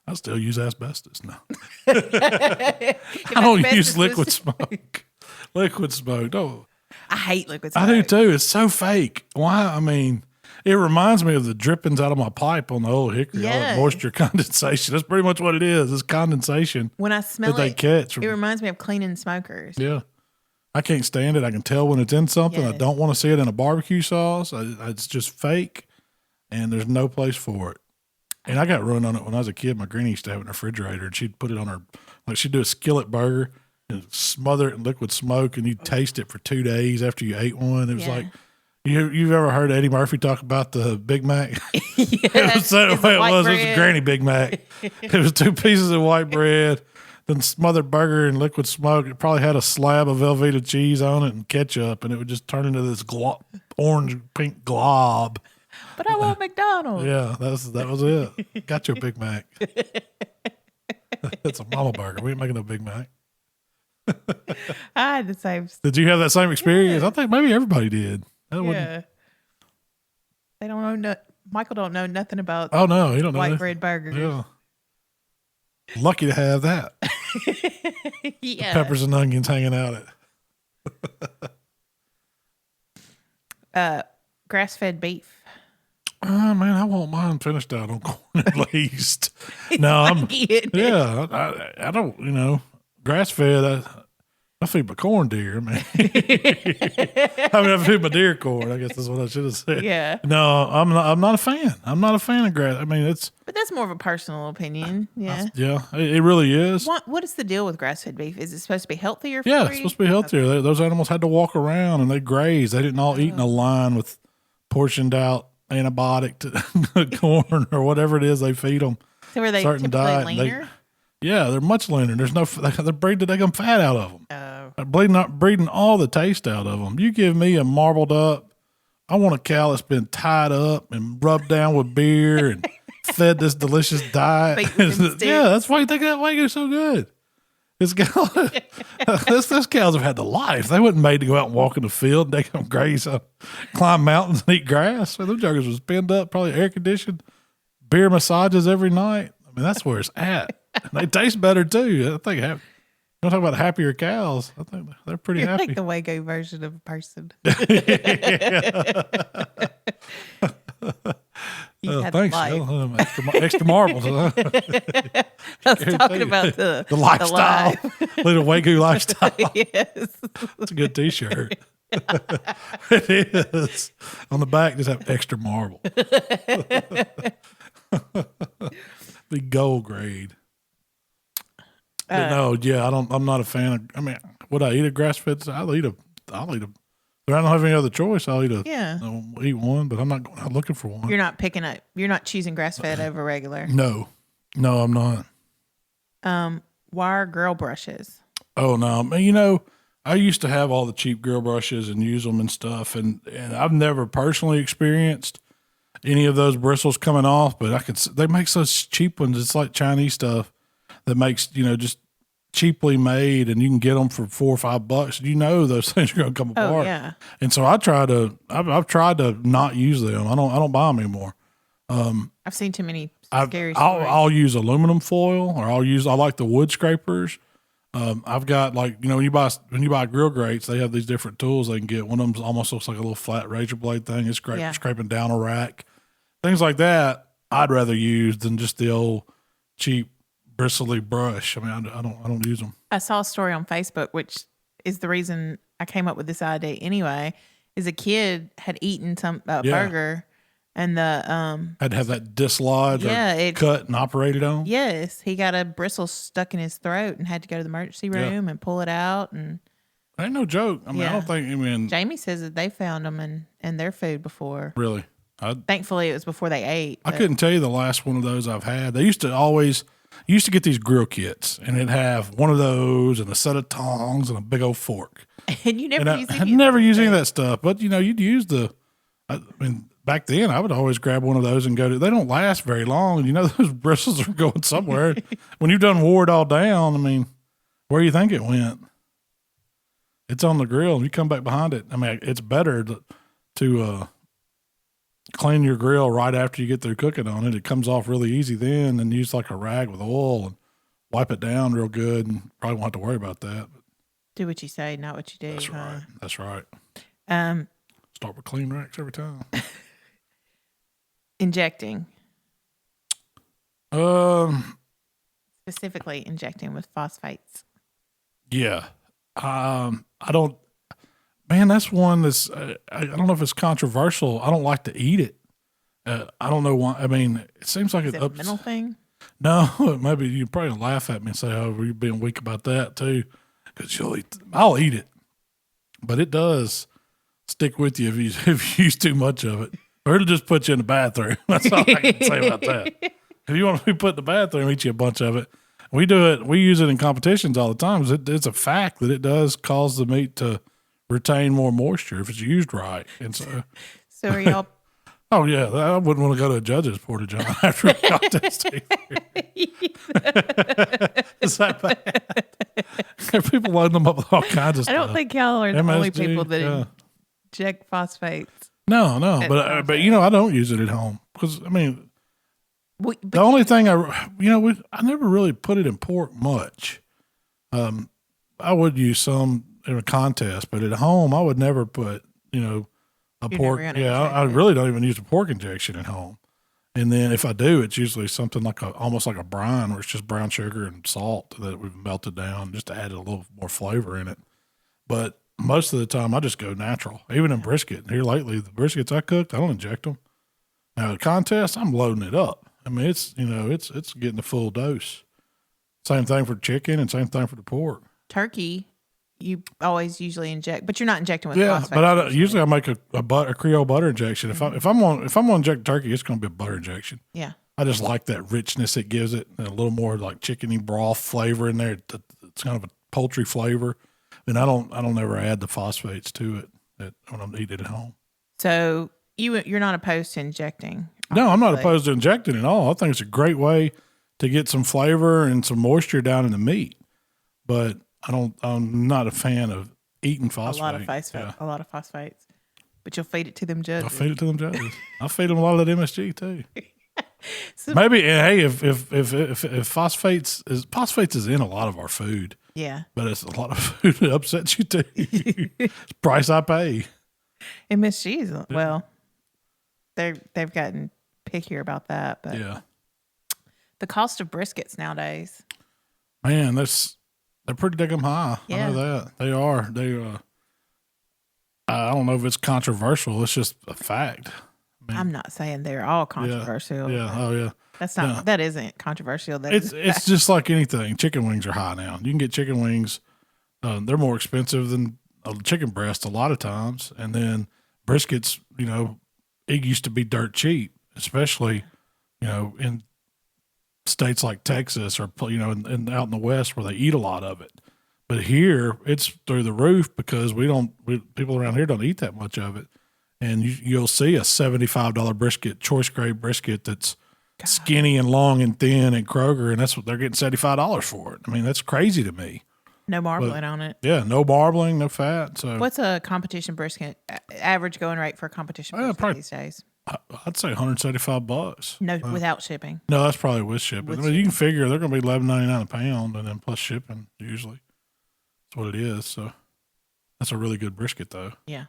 I still use asbestos now. I don't use liquid smoke. Liquid smoke. Oh, I hate liquid smoke. I do too. It's so fake. Why? I mean, it reminds me of the drippings out of my pipe on the old hickory, all that moisture condensation. That's pretty much what it is. It's condensation. When I smell that they catch. It reminds me of cleaning smokers. Yeah. I can't stand it. I can tell when it's in something. Yes. I don't want to see it in a barbecue sauce. It's just fake, and there's no place for it. And I got ruined on it when I was a kid. My granny used to have it in the refrigerator, and she'd put it on her, like she'd do a skillet burger and smother it in liquid smoke, and you'd taste it for 2 days after you ate one. It was like, you've ever heard Eddie Murphy talk about the Big Mac? It was the way it was. Bread. It was a granny Big Mac. It was 2 pieces of white bread, then smothered burger in liquid smoke. It probably had a slab of Velveeta cheese on it and ketchup, and it would just turn into this orange pink glob. But I want McDonald's. Yeah, that was it. Got your Big Mac. It's a mama burger. We ain't making no Big Mac. I had the same. Did you have that same experience? Yeah. I think maybe everybody did. Yeah. They don't know. Michael don't know nothing about. Oh no, he don't know white bread burgers. Yeah. Lucky to have that. Yeah. Peppers and onions hanging out at. Grass-fed beef. Oh man, I want mine finished out on corn at least. No, I don't. Grass-fed. I feed my corn deer. I mean, I feed my deer corn. I guess that's what I should have said. Yeah. No, I'm not a fan. I'm not a fan of grass. I mean, But that's more of a personal opinion. Yeah. It really is. What is the deal with grass-fed beef? Is it supposed to be healthier? Yeah, it's supposed to be healthier. Okay. Those animals had to walk around and they grazed. They didn't all eat in a line with portioned out antibiotic to corn or whatever it is they feed them. So are they typically leaner? They're much leaner. There's no, they're breeding to take them fat out of them. Oh. Breeding all the taste out of them. You give me a marbled up, I want a cow that's been tied up and rubbed down with beer and fed this delicious diet. Yeah, that's why you think that Wagyu's so good. This cows have had the life. They wasn't made to go out and walk in the field. They come graze, climb mountains and eat grass. So those joggers was pinned up, probably air conditioned, beer massages every night. I mean, that's where it's at. And they taste better too. I think you talk about happier cows. I think they're pretty happy. Like the Wagyu version of a person. Thanks. Extra marbles. I was talking about the lifestyle. Little Wagyu lifestyle. Yes. It's a good t-shirt. It is. On the back, just have extra marble. The gold grade. I'm not a fan of, I mean, would I eat a grass-fed? I'll eat a, if I don't have any other choice, I'll eat eat one, but I'm not looking for one. You're not choosing grass-fed over regular. No, I'm not. Wire grill brushes. Oh no, I used to have all the cheap grill brushes and use them and stuff. And I've never personally experienced any of those bristles coming off, but they make such cheap ones. It's like Chinese stuff that makes, just cheaply made, and you can get them for $4 or $5. Those things are going to come apart. Oh, yeah. And so I've tried to not use them. I don't buy them anymore. I've seen too many scary stories. I'll use aluminum foil, or I like the wood scrapers. I've got when you buy grill grates, they have these different tools they can get. One of them almost looks like a little flat razor blade thing. It's scraping down a rack. Things like that I'd rather use than just the old cheap bristly brush. I mean, I don't use them. I saw a story on Facebook, which is the reason I came up with this idea anyway, is a kid had eaten some burger and the had to have that dislodged or cut and operated on. Yes, he got a bristle stuck in his throat and had to go to the emergency room and pull it out. And ain't no joke. I mean, I don't think. Jamie says that they found them in their food before. Really? Thankfully, it was before they ate. I couldn't tell you the last one of those I've had. They used to get these grill kits, and it'd have one of those and a set of tongs and a big old fork. And you never use any of that stuff. But you'd use back then I would always grab one of those and go to. They don't last very long, and those bristles are going somewhere. When you've done wore it all down, I mean, where do you think it went? It's on the grill, and you come back behind it. I mean, it's better to clean your grill right after you get through cooking on it. It comes off really easy then, and use like a rag with oil and wipe it down real good, and probably won't have to worry about that. But do what you say, not what you do. That's right. Start with clean racks every time. Injecting. Specifically injecting with phosphates. Yeah. I don't. Man, that's one that's. I don't know if it's controversial. I don't like to eat it. I don't know why. I mean, it seems like Is it a mental thing? No, maybe you probably laugh at me and say, "Oh, you're being weak about that too," because I'll eat it, but it does stick with you if you use too much of it, or it'll just put you in the bathroom. That's all I can say about that. If you want to be put in the bathroom, eat you a bunch of it. We do it. We use it in competitions all the time. It's a fact that it does cause the meat to retain more moisture if it's used right. And so are y'all? Oh yeah, I wouldn't want to go to a judge's porta-john after a contest. Is that bad? People load them up with all kinds of stuff. I don't think y'all are the only people that inject phosphates. No, but I don't use it at home because I mean, the only thing I never really put it in pork much. I would use some in a contest, but at home I would never put a pork. Yeah, I really don't even use a pork injection at home. And then if I do, it's usually something like almost like a brine, where it's just brown sugar and salt that we've melted down just to add a little more flavor in it. But most of the time, I just go natural. Even in brisket, here lately, the briskets I cooked, I don't inject them. Now at contest, I'm loading it up. I mean, it's getting the full dose. Same thing for chicken and same thing for the pork. Turkey, you always usually inject, but you're not injecting with phosphate. Yeah, but usually I make a Creole butter injection. If I'm going to inject turkey, it's going to be a butter injection. Yeah, I just like that richness it gives it, and a little more like chickeny broth flavor in there. It's kind of a poultry flavor, and I don't ever add the phosphates to it when I'm eating it at home. So you're not opposed to injecting? Obviously. No, I'm not opposed to injecting at all. I think it's a great way to get some flavor and some moisture down in the meat, but I'm not a fan of eating phosphate. A lot of phosphates. But you'll feed it to them judges. I'll feed it to them judges. I'll feed them a lot of that MSG too. So, maybe, hey, if phosphates is in a lot of our food. Yeah. But it's a lot of food that upsets you too. It's the price I pay. MSG is, well, they've gotten pickier about that, but yeah. The cost of briskets nowadays. Man, they're pretty daggum high. Yeah. I know that. They are. I don't know if it's controversial. It's just a fact. I mean, I'm not saying they're all controversial. Yeah. Oh, yeah. That's not. Yeah. That isn't controversial. It's just like anything. Chicken wings are high now. You can get chicken wings. They're more expensive than a chicken breast a lot of times. And then briskets, it used to be dirt cheap, especially, in states like Texas or, and out in the West where they eat a lot of it. But here it's through the roof because people around here don't eat that much of it. And you'll see a $75 brisket, choice grade brisket that's skinny and long and thin at Kroger, and that's what they're getting $75 for it. I mean, that's crazy to me. No marbling on it. Yeah, no marbling, no fat. So what's a competition brisket average going rate for a competition brisket these days? I'd say $175. No, without shipping. No, that's probably with shipping. You can figure they're going to be $11.99 a pound, and then plus shipping usually. That's what it is. So that's a really good brisket, though. Yeah.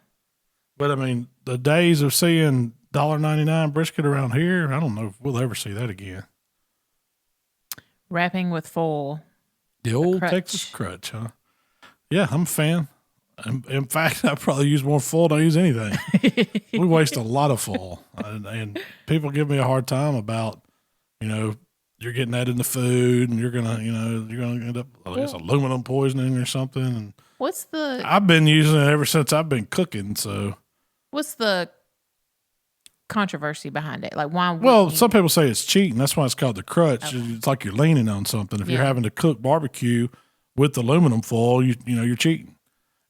But I mean, the days of seeing $1.99 brisket around here, I don't know if we'll ever see that again. Wrapping with foil. The old Texas crutch, huh? Yeah, I'm a fan. In fact, I probably use more foil than I use anything. We waste a lot of foil, and people give me a hard time about, you're getting that in the food, and you're gonna end up, I guess, aluminum poisoning or something. And I've been using it ever since I've been cooking. So, what's the controversy behind it? Like, why? Well, some people say it's cheating. That's why it's called the crutch. Okay. It's like you're leaning on something. If you're having to cook barbecue with aluminum foil, you're cheating.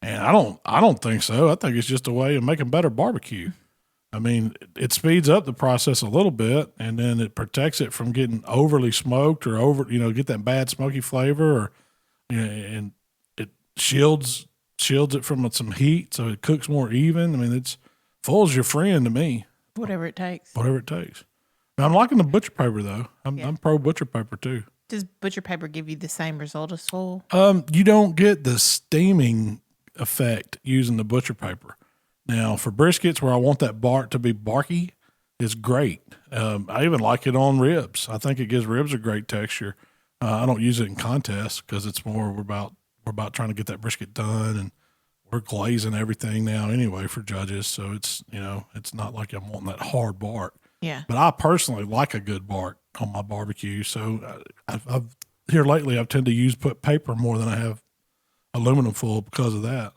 And I don't think so. I think it's just a way of making better barbecue. I mean, it speeds up the process a little bit, and then it protects it from getting overly smoked or get that bad smoky flavor, or and it shields it from some heat, so it cooks more even. I mean, foil's your friend to me. Whatever it takes. Now, I'm liking the butcher paper though. I'm pro butcher paper too. Does butcher paper give you the same result as foil? You don't get the steaming effect using the butcher paper. Now, for briskets where I want that bark to be barky, it's great. I even like it on ribs. I think it gives ribs a great texture. I don't use it in contests because it's more we're we're about trying to get that brisket done, and we're glazing everything now anyway for judges. So it's, it's not like I'm wanting that hard bark. Yeah. But I personally like a good bark on my barbecue. So I've here lately, I've tended to put paper more than I have aluminum foil because of that.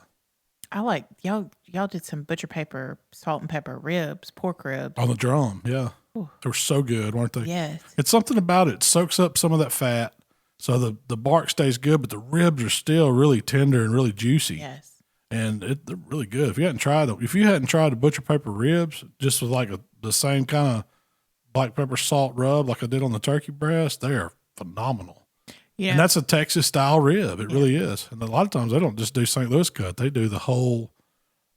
I like y'all did some butcher paper, salt and pepper ribs, pork ribs. On the drum, yeah. Ooh. They were so good, weren't they? Yes. It's something about it. It soaks up some of that fat, so the bark stays good, but the ribs are still really tender and really juicy. Yes. And they're really good. If you hadn't tried the butcher paper ribs, just with like the same kind of black pepper salt rub like I did on the turkey breast, they are phenomenal. Yeah. And that's a Texas style rib. It really is. And a lot of times they don't just do St. Louis cut. They do the whole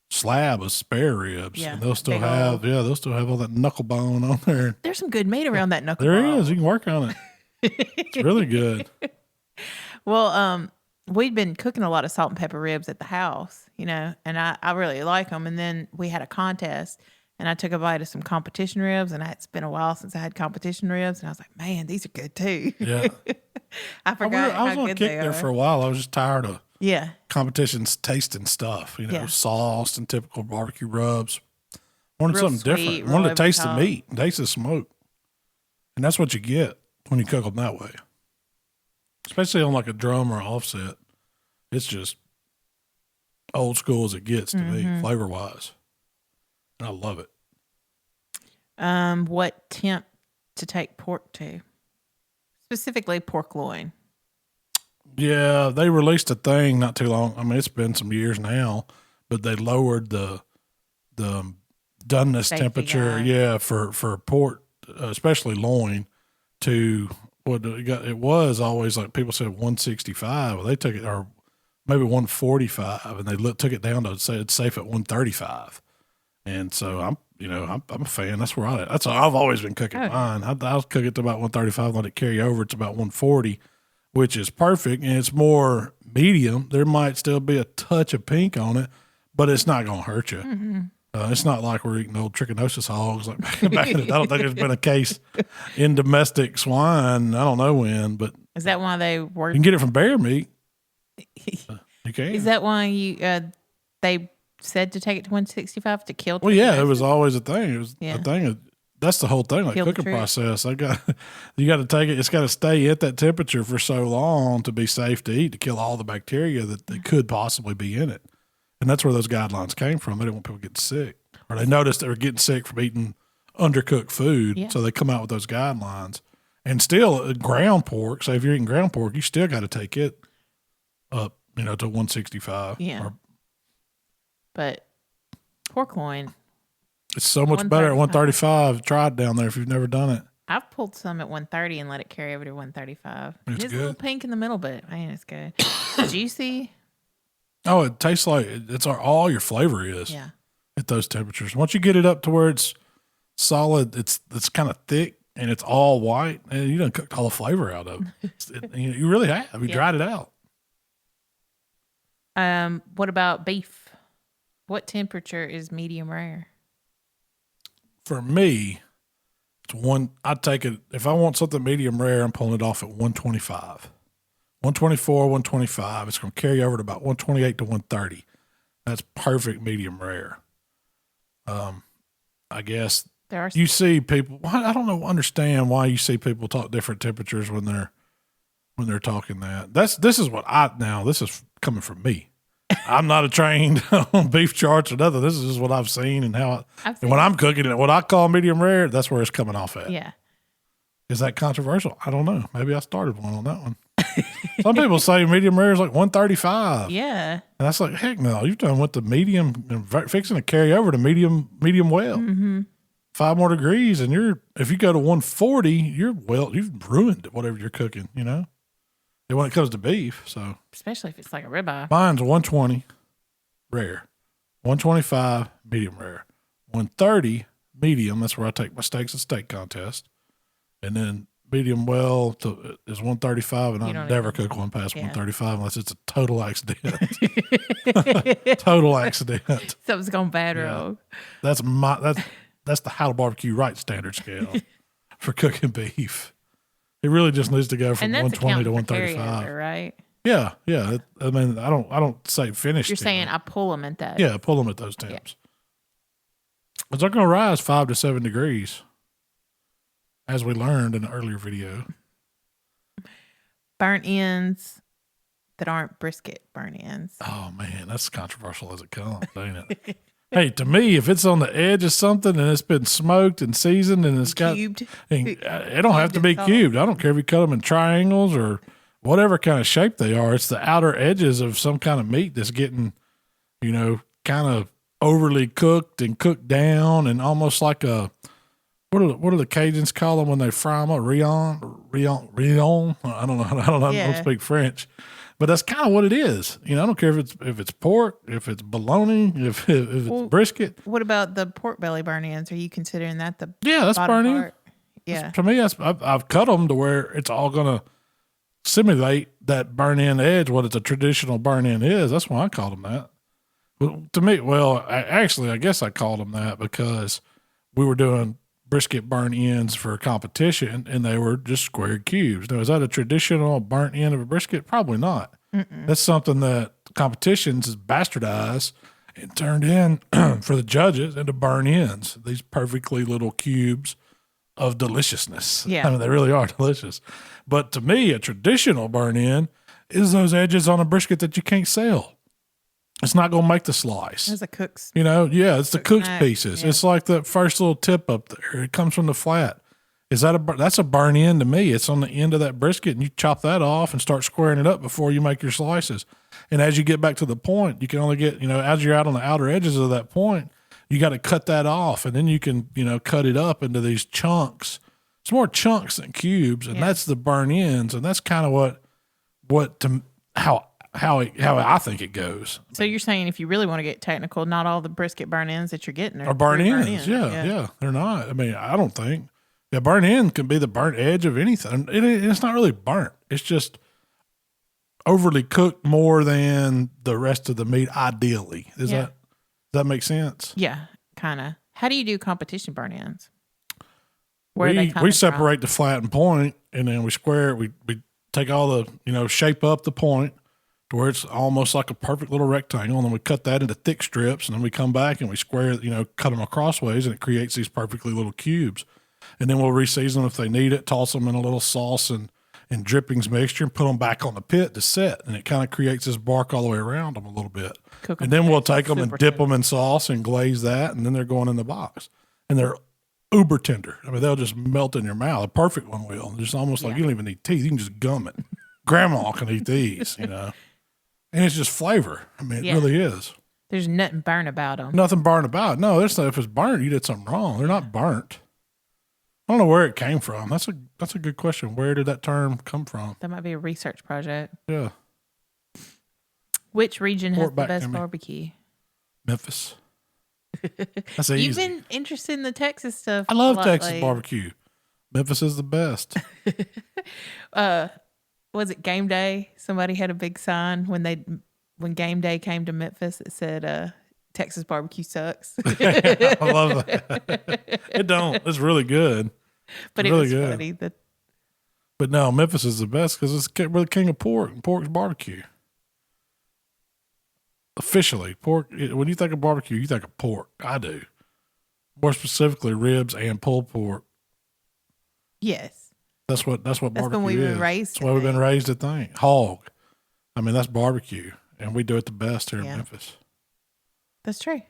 slab of spare ribs. Yeah. And they'll still have all that knuckle bone on there. There's some good meat around that knuckle bone. There is. You can work on it. It's really good. Well, we'd been cooking a lot of salt and pepper ribs at the house, and I really like them. And then we had a contest, and I took a bite of some competition ribs, and it's been a while since I had competition ribs, and I was like, man, these are good too. Yeah. I forgot I was on a kick there for a while. I was just tired of competitions tasting stuff, sauce and typical barbecue rubs. Wanted something different. Wanted to taste the meat, taste the smoke. And that's what you get when you cook them that way. Especially on like a drum or an offset. It's just old school as it gets to me, flavor-wise. And I love it. What temp to take pork to? Specifically pork loin. Yeah, they released a thing not too long. I mean, it's been some years now, but they lowered the doneness temperature. Yeah, for pork, especially loin, to what it was always like people said 165. Well, they took it, or maybe 145, and they took it down to say it's safe at 135. And so I'm a fan. That's where that's how I've always been cooking mine. I'll cook it to about 135, let it carry over. It's about 140, which is perfect. And it's more medium. There might still be a touch of pink on it, but it's not going to hurt you. Mm-hmm. It's not like we're eating old trichinosis hogs. Like back in the, I don't think there's been a case in domestic swine. I don't know when, but is that why they work? You can get it from bear meat. You can. Is that why they said to take it to 165 to kill? Well, yeah, it was always a thing. It was a thing. That's the whole thing, like cooking process. You got to take it. It's got to stay at that temperature for so long to be safe to eat, to kill all the bacteria that could possibly be in it. And that's where those guidelines came from. They didn't want people getting sick, or they noticed they were getting sick from eating undercooked food. Yeah. So they come out with those guidelines. And still, ground pork. So if you're eating ground pork, you still got to take it up, to 165. Yeah. But pork loin, it's so much better at 135. Try it down there if you've never done it. I've pulled some at 130 and let it carry over to 135. It's good. A little pink in the middle, but man, it's good. Juicy. Oh, it tastes like it's all your flavor is. Yeah. At those temperatures. Once you get it up to where it's solid, it's kind of thick and it's all white, and you done cooked all the flavor out of it. You really have. You dried it out. What about beef? What temperature is medium rare? For me, I'd take it, if I want something medium rare, I'm pulling it off at 125. 124, 125. It's going to carry over to about 128 to 130. That's perfect medium rare. I guess you see people, I don't understand why you see people talk different temperatures when they're talking that. This is coming from me. I'm not a trained on beef charts or nothing. This is just what I've seen and how and when I'm cooking it, what I call medium rare, that's where it's coming off at. Yeah. Is that controversial? I don't know. Maybe I started one on that one. Some people say medium rare is like 135. Yeah. And that's like, heck no. You've done with the medium and fixing to carry over to medium well. Mm-hmm. 5 more degrees, and if you go to 140, you've ruined whatever you're cooking, And when it comes to beef, so especially if it's like a ribeye. Mine's 120 rare, 125 medium rare, 130 medium. That's where I take my steaks and steak contest, and then medium well is 135, and I never cook one past 135 unless it's a total accident. Total accident. Something's gone bad wrong. That's the HowToBBQRight standard scale for cooking beef. It really just needs to go from 120 to 135. Right? Yeah. I mean, I don't say finish. You're saying I pull them at that. Yeah, pull them at those temps. Because they're going to rise 5 to 7 degrees, as we learned in an earlier video. Burnt ends that aren't brisket burnt ends. Oh, man, that's controversial as it comes, ain't it? Hey, to me, if it's on the edge of something and it's been smoked and seasoned and it's got cubed, it don't have to be cubed. I don't care if you cut them in triangles or whatever kind of shape they are. It's the outer edges of some kind of meat that's getting, kind of overly cooked and cooked down and almost like a what do the Cajuns call them when they fry them? Rion. I don't know. I don't speak French. But that's kind of what it is. I don't care if it's pork, if it's bologna, if it's brisket. What about the pork belly burn ends? Are you considering that the that's burning? Yeah. To me, I've cut them to where it's all going to simulate that burn end edge, what it's a traditional burn end is. That's why I called them that. Well, to me, I guess I called them that because we were doing brisket burn ends for a competition, and they were just square cubes. Now, is that a traditional burnt end of a brisket? Probably not. That's something that competitions is bastardized and turned in for the judges into burn ends, these perfectly little cubes of deliciousness. Yeah. I mean, they really are delicious. But to me, a traditional burn end is those edges on a brisket that you can't sell. It's not going to make the slice. It's a cook's. It's the cook's pieces. Yeah. It's like that first little tip up there. It comes from the flat. That's a burn end to me. It's on the end of that brisket, and you chop that off and start squaring it up before you make your slices. And as you get back to the point, you can only get, as you're out on the outer edges of that point, you got to cut that off, and then you can, cut it up into these chunks. It's more chunks than cubes, and that's the burn ends, and that's kind of how I think it goes. So you're saying if you really want to get technical, not all the brisket burn ends that you're getting are burn ends. Yeah, they're not. I mean, I don't think. Yeah, burn end can be the burnt edge of anything. It's not really burnt. It's just overly cooked more than the rest of the meat, ideally. Does that make sense? Yeah, kind of. How do you do competition burn ends? We separate the flat and point, and then we square it. We take all the, shape up the point to where it's almost like a perfect little rectangle, and then we cut that into thick strips, and then we come back and we square, cut them crossways, and it creates these perfectly little cubes. And then we'll reseason them if they need it, toss them in a little sauce and drippings mixture, and put them back on the pit to set, and it kind of creates this bark all the way around them a little bit. And then we'll take them and dip them in sauce and glaze that, and then they're going in the box. And they're uber tender. I mean, they'll just melt in your mouth. A perfect one will. It's almost like you don't even need teeth. You can just gum it. Grandma can eat these, And it's just flavor. I mean, it really is. There's nothing burnt about them. Nothing burnt about it. No, if it's burnt, you did something wrong. They're not burnt. I don't know where it came from. That's a good question. Where did that term come from? That might be a research project. Yeah. Which region has the best barbecue? Memphis. That's easy. You've been interested in the Texas stuff. I love Texas barbecue. Memphis is the best. Was it game day? Somebody had a big sign when game day came to Memphis. It said, "Texas barbecue sucks." I love that. It don't. It's really good. But it was good. Funny that. But no, Memphis is the best because we're the king of pork, and pork's barbecue. Officially, pork. When you think of barbecue, you think of pork. I do. More specifically, ribs and pulled pork. Yes. That's what barbecue is. That's when we've been raised. That's why we've been raised to think. Hog. I mean, that's barbecue, and we do it the best here in Memphis. That's true.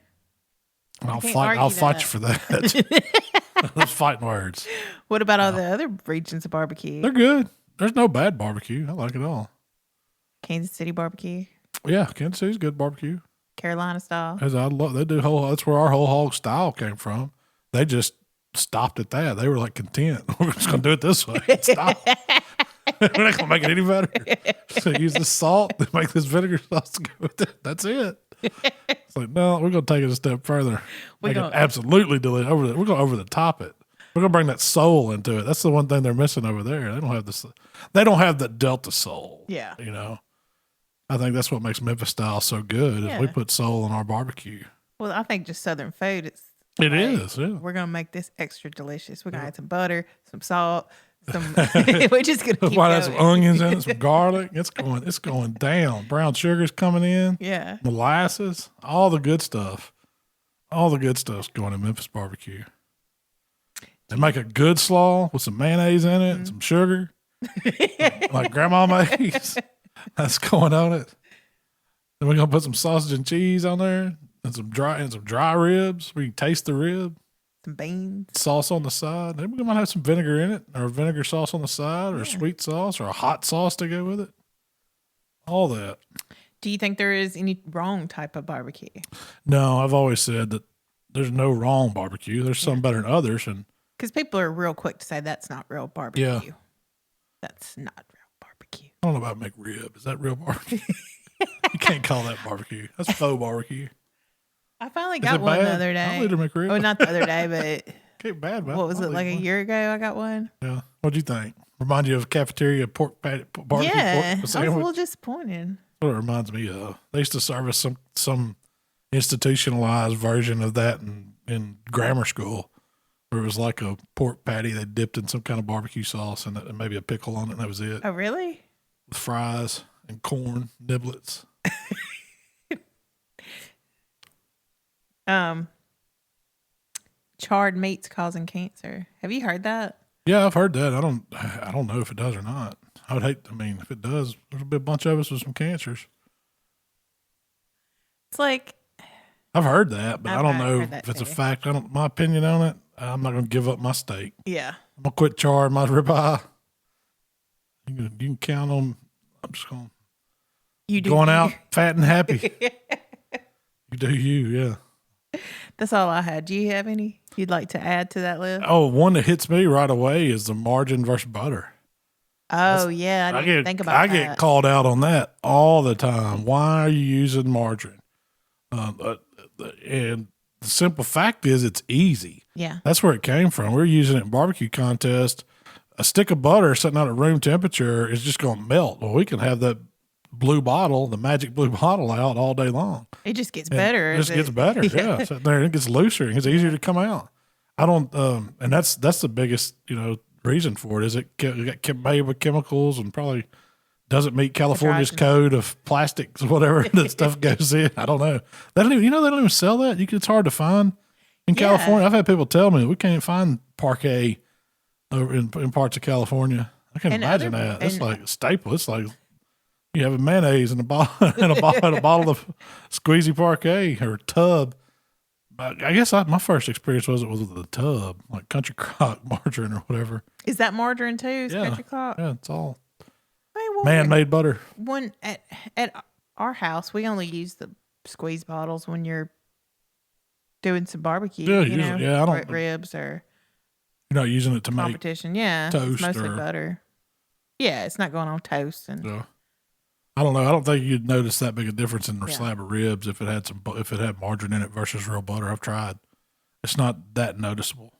And I'll fight you for that. Those fighting words. What about all the other regions of barbecue? They're good. There's no bad barbecue. I like it all. Kansas City barbecue. Yeah, Kansas City's good barbecue. Carolina style. They do that's where our whole hog style came from. They just stopped at that. They were like content. We're just gonna do it this way. Stop. We're not gonna make it any better. So use the salt, make this vinegar sauce to go with it. That's it. It's like, no, we're gonna take it a step further. Make it absolutely delicious. We're gonna over the top it. We're gonna bring that soul into it. That's the one thing they're missing over there. They don't have this. They don't have the Delta soul. Yeah. I think that's what makes Memphis style so good. Is we put soul in our barbecue. Well, I think just Southern food. It is. Yeah. We're gonna make this extra delicious. We're gonna add some butter, some salt, We're just gonna keep going. Some onions in it, some garlic. It's going down. Brown sugar's coming in. Yeah. Molasses, all the good stuff. All the good stuff's going in Memphis barbecue. They make a good slaw with some mayonnaise in it and some sugar, like grandma makes. That's going on it. Then we're gonna put some sausage and cheese on there and some dry ribs. We can taste the rib. Some beans. Sauce on the side. Then we might have some vinegar in it, or vinegar sauce on the side, or sweet sauce, or a hot sauce to go with it. All that. Do you think there is any wrong type of barbecue? No, I've always said that there's no wrong barbecue. There's some better than others, and because people are real quick to say that's not real barbecue. Yeah. That's not real barbecue. I don't know about McRib. Is that real barbecue? You can't call that barbecue. That's faux barbecue. I finally got one the other day. I'll eat a McRib. Oh, not the other day, but Ain't bad, man. what was it, like a year ago I got one? Yeah. What'd you think? Remind you of cafeteria pork patty, barbecue yeah, pork I was a sandwich? little disappointed. That's what it reminds me of. They used to serve us some institutionalized version of that in grammar school, where it was like a pork patty they dipped in some kind of barbecue sauce and maybe a pickle on it, and that was it. Oh, really? With fries and corn niblets. Charred Mates causing cancer. Have you heard that? Yeah, I've heard that. I don't know if it does or not. I would hate. I mean, if it does, there'll be a bunch of us with some cancers. It's like I've heard that, but I don't know if it's too. a fact. My opinion on it. I'm not going to give up my steak. Yeah, I'm gonna quit charring my ribeye. You can count on. I'm just going. Going out fat and happy. You do you, yeah. That's all I had. Do you have any you'd like to add to that list? Oh, one that hits me right away is the margarine versus butter. Oh, yeah. I didn't think about that. I get called out on that all the time. Why are you using margarine? And the simple fact is it's easy. Yeah. That's where it came from. We're using it in barbecue contest. A stick of butter sitting out at room temperature is just going to melt. Well, we can have that blue bottle, the magic blue bottle, out all day long. It just gets better. It just gets better. Yeah. Sitting there, it gets looser. It's easier to come out. I don't, and that's the biggest, reason for it is it got made with chemicals and probably doesn't meet California's code of plastics, whatever that stuff goes in. I don't know. They don't even sell that. It's hard to find in California. I've had people tell me we can't find parquet over in parts of California. I can't imagine that. It's like a staple. It's like you have a mayonnaise in a bottle of squeezy parquet or tub. I guess my first experience was with the tub, like Country Crock margarine or whatever. Is that margarine too? Country Crock? Yeah, it's all man-made butter. One at our house, we only use the squeeze bottles when you're doing some barbecue. Yeah, usually, I don't ribs or. You're not using it to make competition. Yeah, toast it's mostly or butter. Yeah, it's not going on toast and. Yeah. I don't know. I don't think you'd notice that big a difference in a slab of ribs if it had margarine in it versus real butter. I've tried. It's not that noticeable.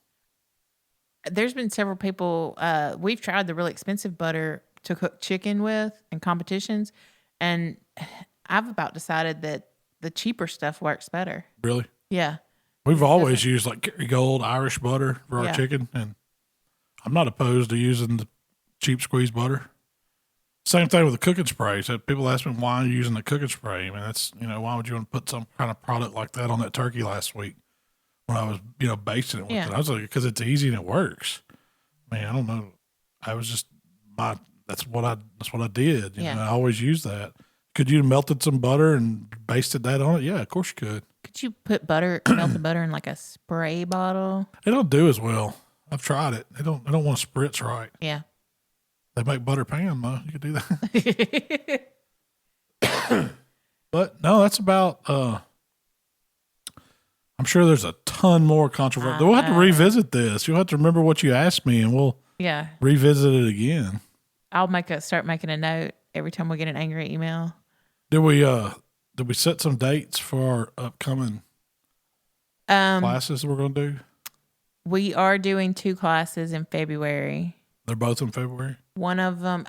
There's been several people. We've tried the really expensive butter to cook chicken with in competitions, and I've about decided that the cheaper stuff works better. Really? Yeah. We've always used like Kerrygold Irish butter for our chicken, and I'm not opposed to using the cheap squeeze butter. Same thing with the cooking sprays. People ask me, why are you using the cooking spray? I mean, that's, why would you want to put some kind of product like that on that turkey last week when I was, basting it with it? I was like, because it's easy and it works. I mean, I don't know. I was just, that's what I did. I always use that. Could you have melted some butter and basted that on it? Yeah, of course you could. Could you put melted butter in like a spray bottle? It don't do as well. I've tried it. They don't want to spritz right. Yeah. They make butter pan, though. You could do that. But no, that's about. I'm sure there's a ton more controversy. We'll have to revisit this. You'll have to remember what you asked me, and we'll revisit it again. I'll start making a note every time we get an angry email. Did we set some dates for our upcoming classes we're going to do? We are doing 2 classes in February. They're both in February? One of them,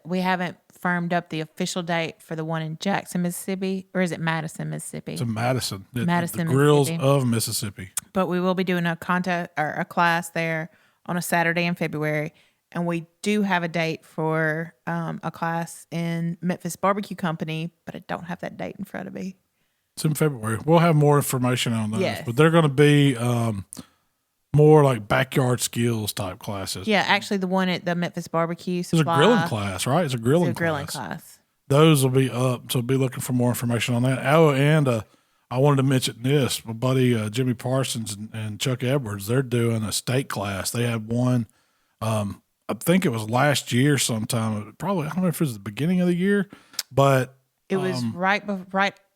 we haven't firmed up the official date for the one in Jackson, Mississippi, or is it Madison, Mississippi? It's in Madison. Madison, the Grills of Mississippi. But we will be doing a class there on a Saturday in February. And we do have a date for a class in Memphis BBQ Company, but I don't have that date in front of me. It's in February. We'll have more information on those. Yes. But they're going to be more like backyard skills type classes. Yeah, actually the one at the Memphis BBQ Supply. It's a grilling class, right? It's a grilling class. Those will be up, so be looking for more information on that. Oh, and I wanted to mention this. My buddy Jimmy Parsons and Chuck Edwards, they're doing a steak class. They had one, I think it was last year sometime. Probably, I don't know if it was the beginning of the year, but it was right.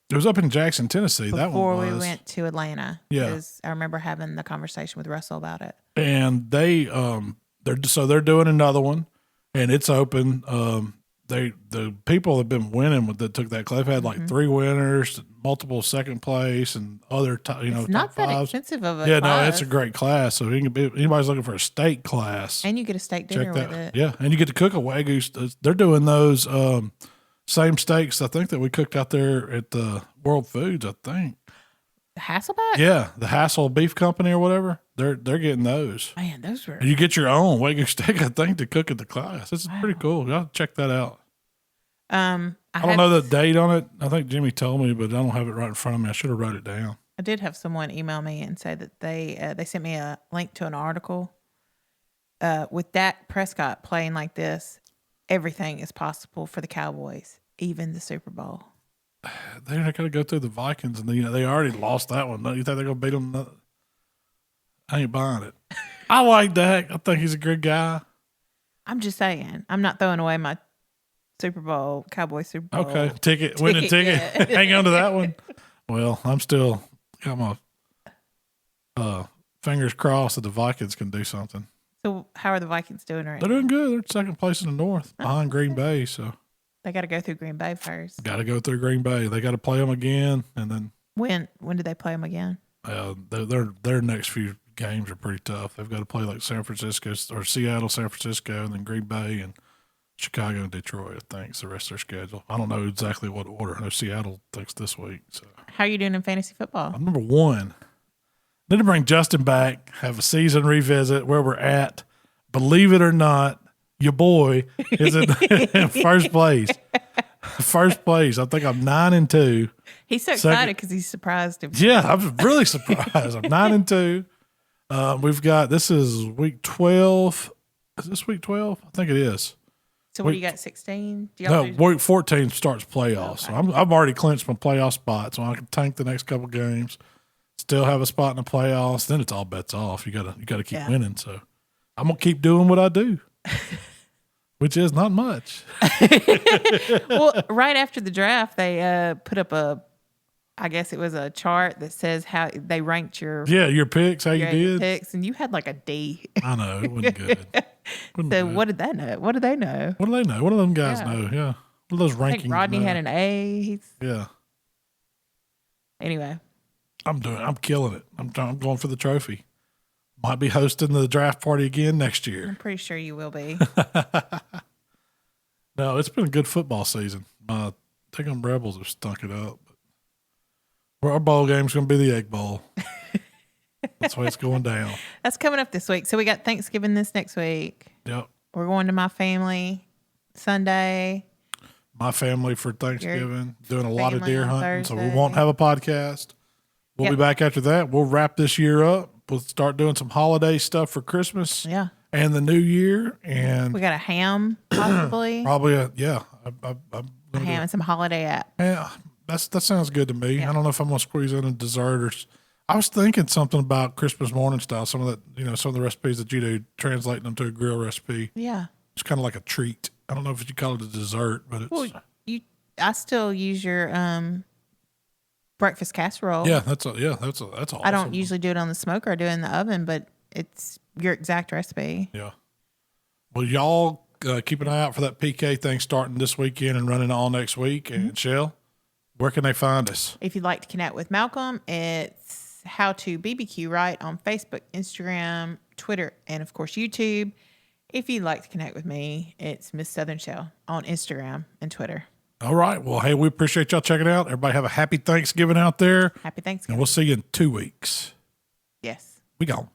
It was up in Jackson, Tennessee. That one before we went to Atlanta. Yeah, I remember having the conversation with Russell about it. And they're doing another one, and it's open. The people have been winning that took that class. They've had like 3 winners, multiple second place, and other it's not that fives. expensive of a class. No, it's a great class. So anybody's looking for a steak class, and you get a steak dinner with it. Yeah, and you get to cook a Wagyu. They're doing those same steaks I think that we cooked out there at the World Foods. I think the Hasselback. Yeah, the Hassel Beef Company or whatever. They're getting those. Man, those were. And you get your own Wagyu steak, I think, to cook at the class. This is pretty cool. Y'all check that out. I don't know the date on it. I think Jimmy told me, but I don't have it right in front of me. I should have wrote it down. I did have someone email me and say that they sent me a link to an article. With Dak Prescott playing like this, everything is possible for the Cowboys, even the Super Bowl. They're not going to go through the Vikings, and they already lost that one. You think they're going to beat them? I ain't buying it. I like Dak. I think he's a good guy. I'm just saying. I'm not throwing away my Cowboy Super Bowl. Okay, winning ticket. Hang on to that one. Well, I'm still got my fingers crossed that the Vikings can do something. So how are the Vikings doing right now? They're doing good. They're second place in the North behind Green Bay. So they got to go through Green Bay first. Got to go through Green Bay. They got to play them again, and then when do they play them again? Their next few games are pretty tough. They've got to play like San Francisco or Seattle, San Francisco, and then Green Bay and Chicago and Detroit. I think is the rest of their schedule. I don't know exactly what order. I know Seattle thinks this week. So how are you doing in fantasy football? I'm number 1. Need to bring Justin back. Have a season revisit where we're at. Believe it or not, your boy is in first place. First place. I think I'm 9-2. He's so excited because he's surprised him. Yeah, I'm really surprised. I'm 9-2. We've got, this is week 12. Is this week 12? I think it is. So what do you got, 16? Week 14 starts playoffs. Okay. So I've already clinched my playoff spot, so I can tank the next couple games, still have a spot in the playoffs. Then it's all bets off. You gotta keep winning. So I'm gonna keep doing what I do, which is not much. Well, right after the draft, they put up I guess it was a chart that says how they ranked your picks, how you did picks, and you had like a D. I know, it wasn't good. What did they know? What do they know? What do they know? What do them guys know? Yeah, what do those rankings? I think Rodney had an A. Anyway, I'm killing it. I'm going for the trophy. Might be hosting the draft party again next year. I'm pretty sure you will be. No, it's been a good football season. I think them Rebels have stunk it up. Our bowl game's going to be the Egg Bowl. That's the way it's going down. That's coming up this week. So we got Thanksgiving this next week. Yep. We're going to my family Sunday. My family for Thanksgiving. Doing a lot of deer hunting, Thursday. so we won't have a podcast. We'll be back after that. We'll wrap this year up. We'll start doing some holiday stuff for Christmas. Yeah. And the new year. And we got a ham, possibly. Probably a ham and some holiday app. Yeah. That sounds good to me. Yeah. I don't know if I'm gonna squeeze in a dessert or. I was thinking something about Christmas morning style. Some of that, some of the recipes that you do, translating them to a grill recipe. Yeah, it's kind of like a treat. I don't know if you call it a dessert, but it's. Well, I still use your breakfast casserole. Yeah, that's awesome. I don't usually do it on the smoker. I do it in the oven, but it's your exact recipe. Yeah. Well, y'all keep an eye out for that PK thing starting this weekend and running all next week. And Shell, where can they find us? If you'd like to connect with Malcolm, it's HowToBBQRight on Facebook, Instagram, Twitter, and of course YouTube. If you'd like to connect with me, it's Miss Southern Shell on Instagram and Twitter. All right. Well, hey, we appreciate y'all checking out. Everybody have a happy Thanksgiving out there. Happy Thanksgiving. And we'll see you in 2 weeks. Yes. We gone.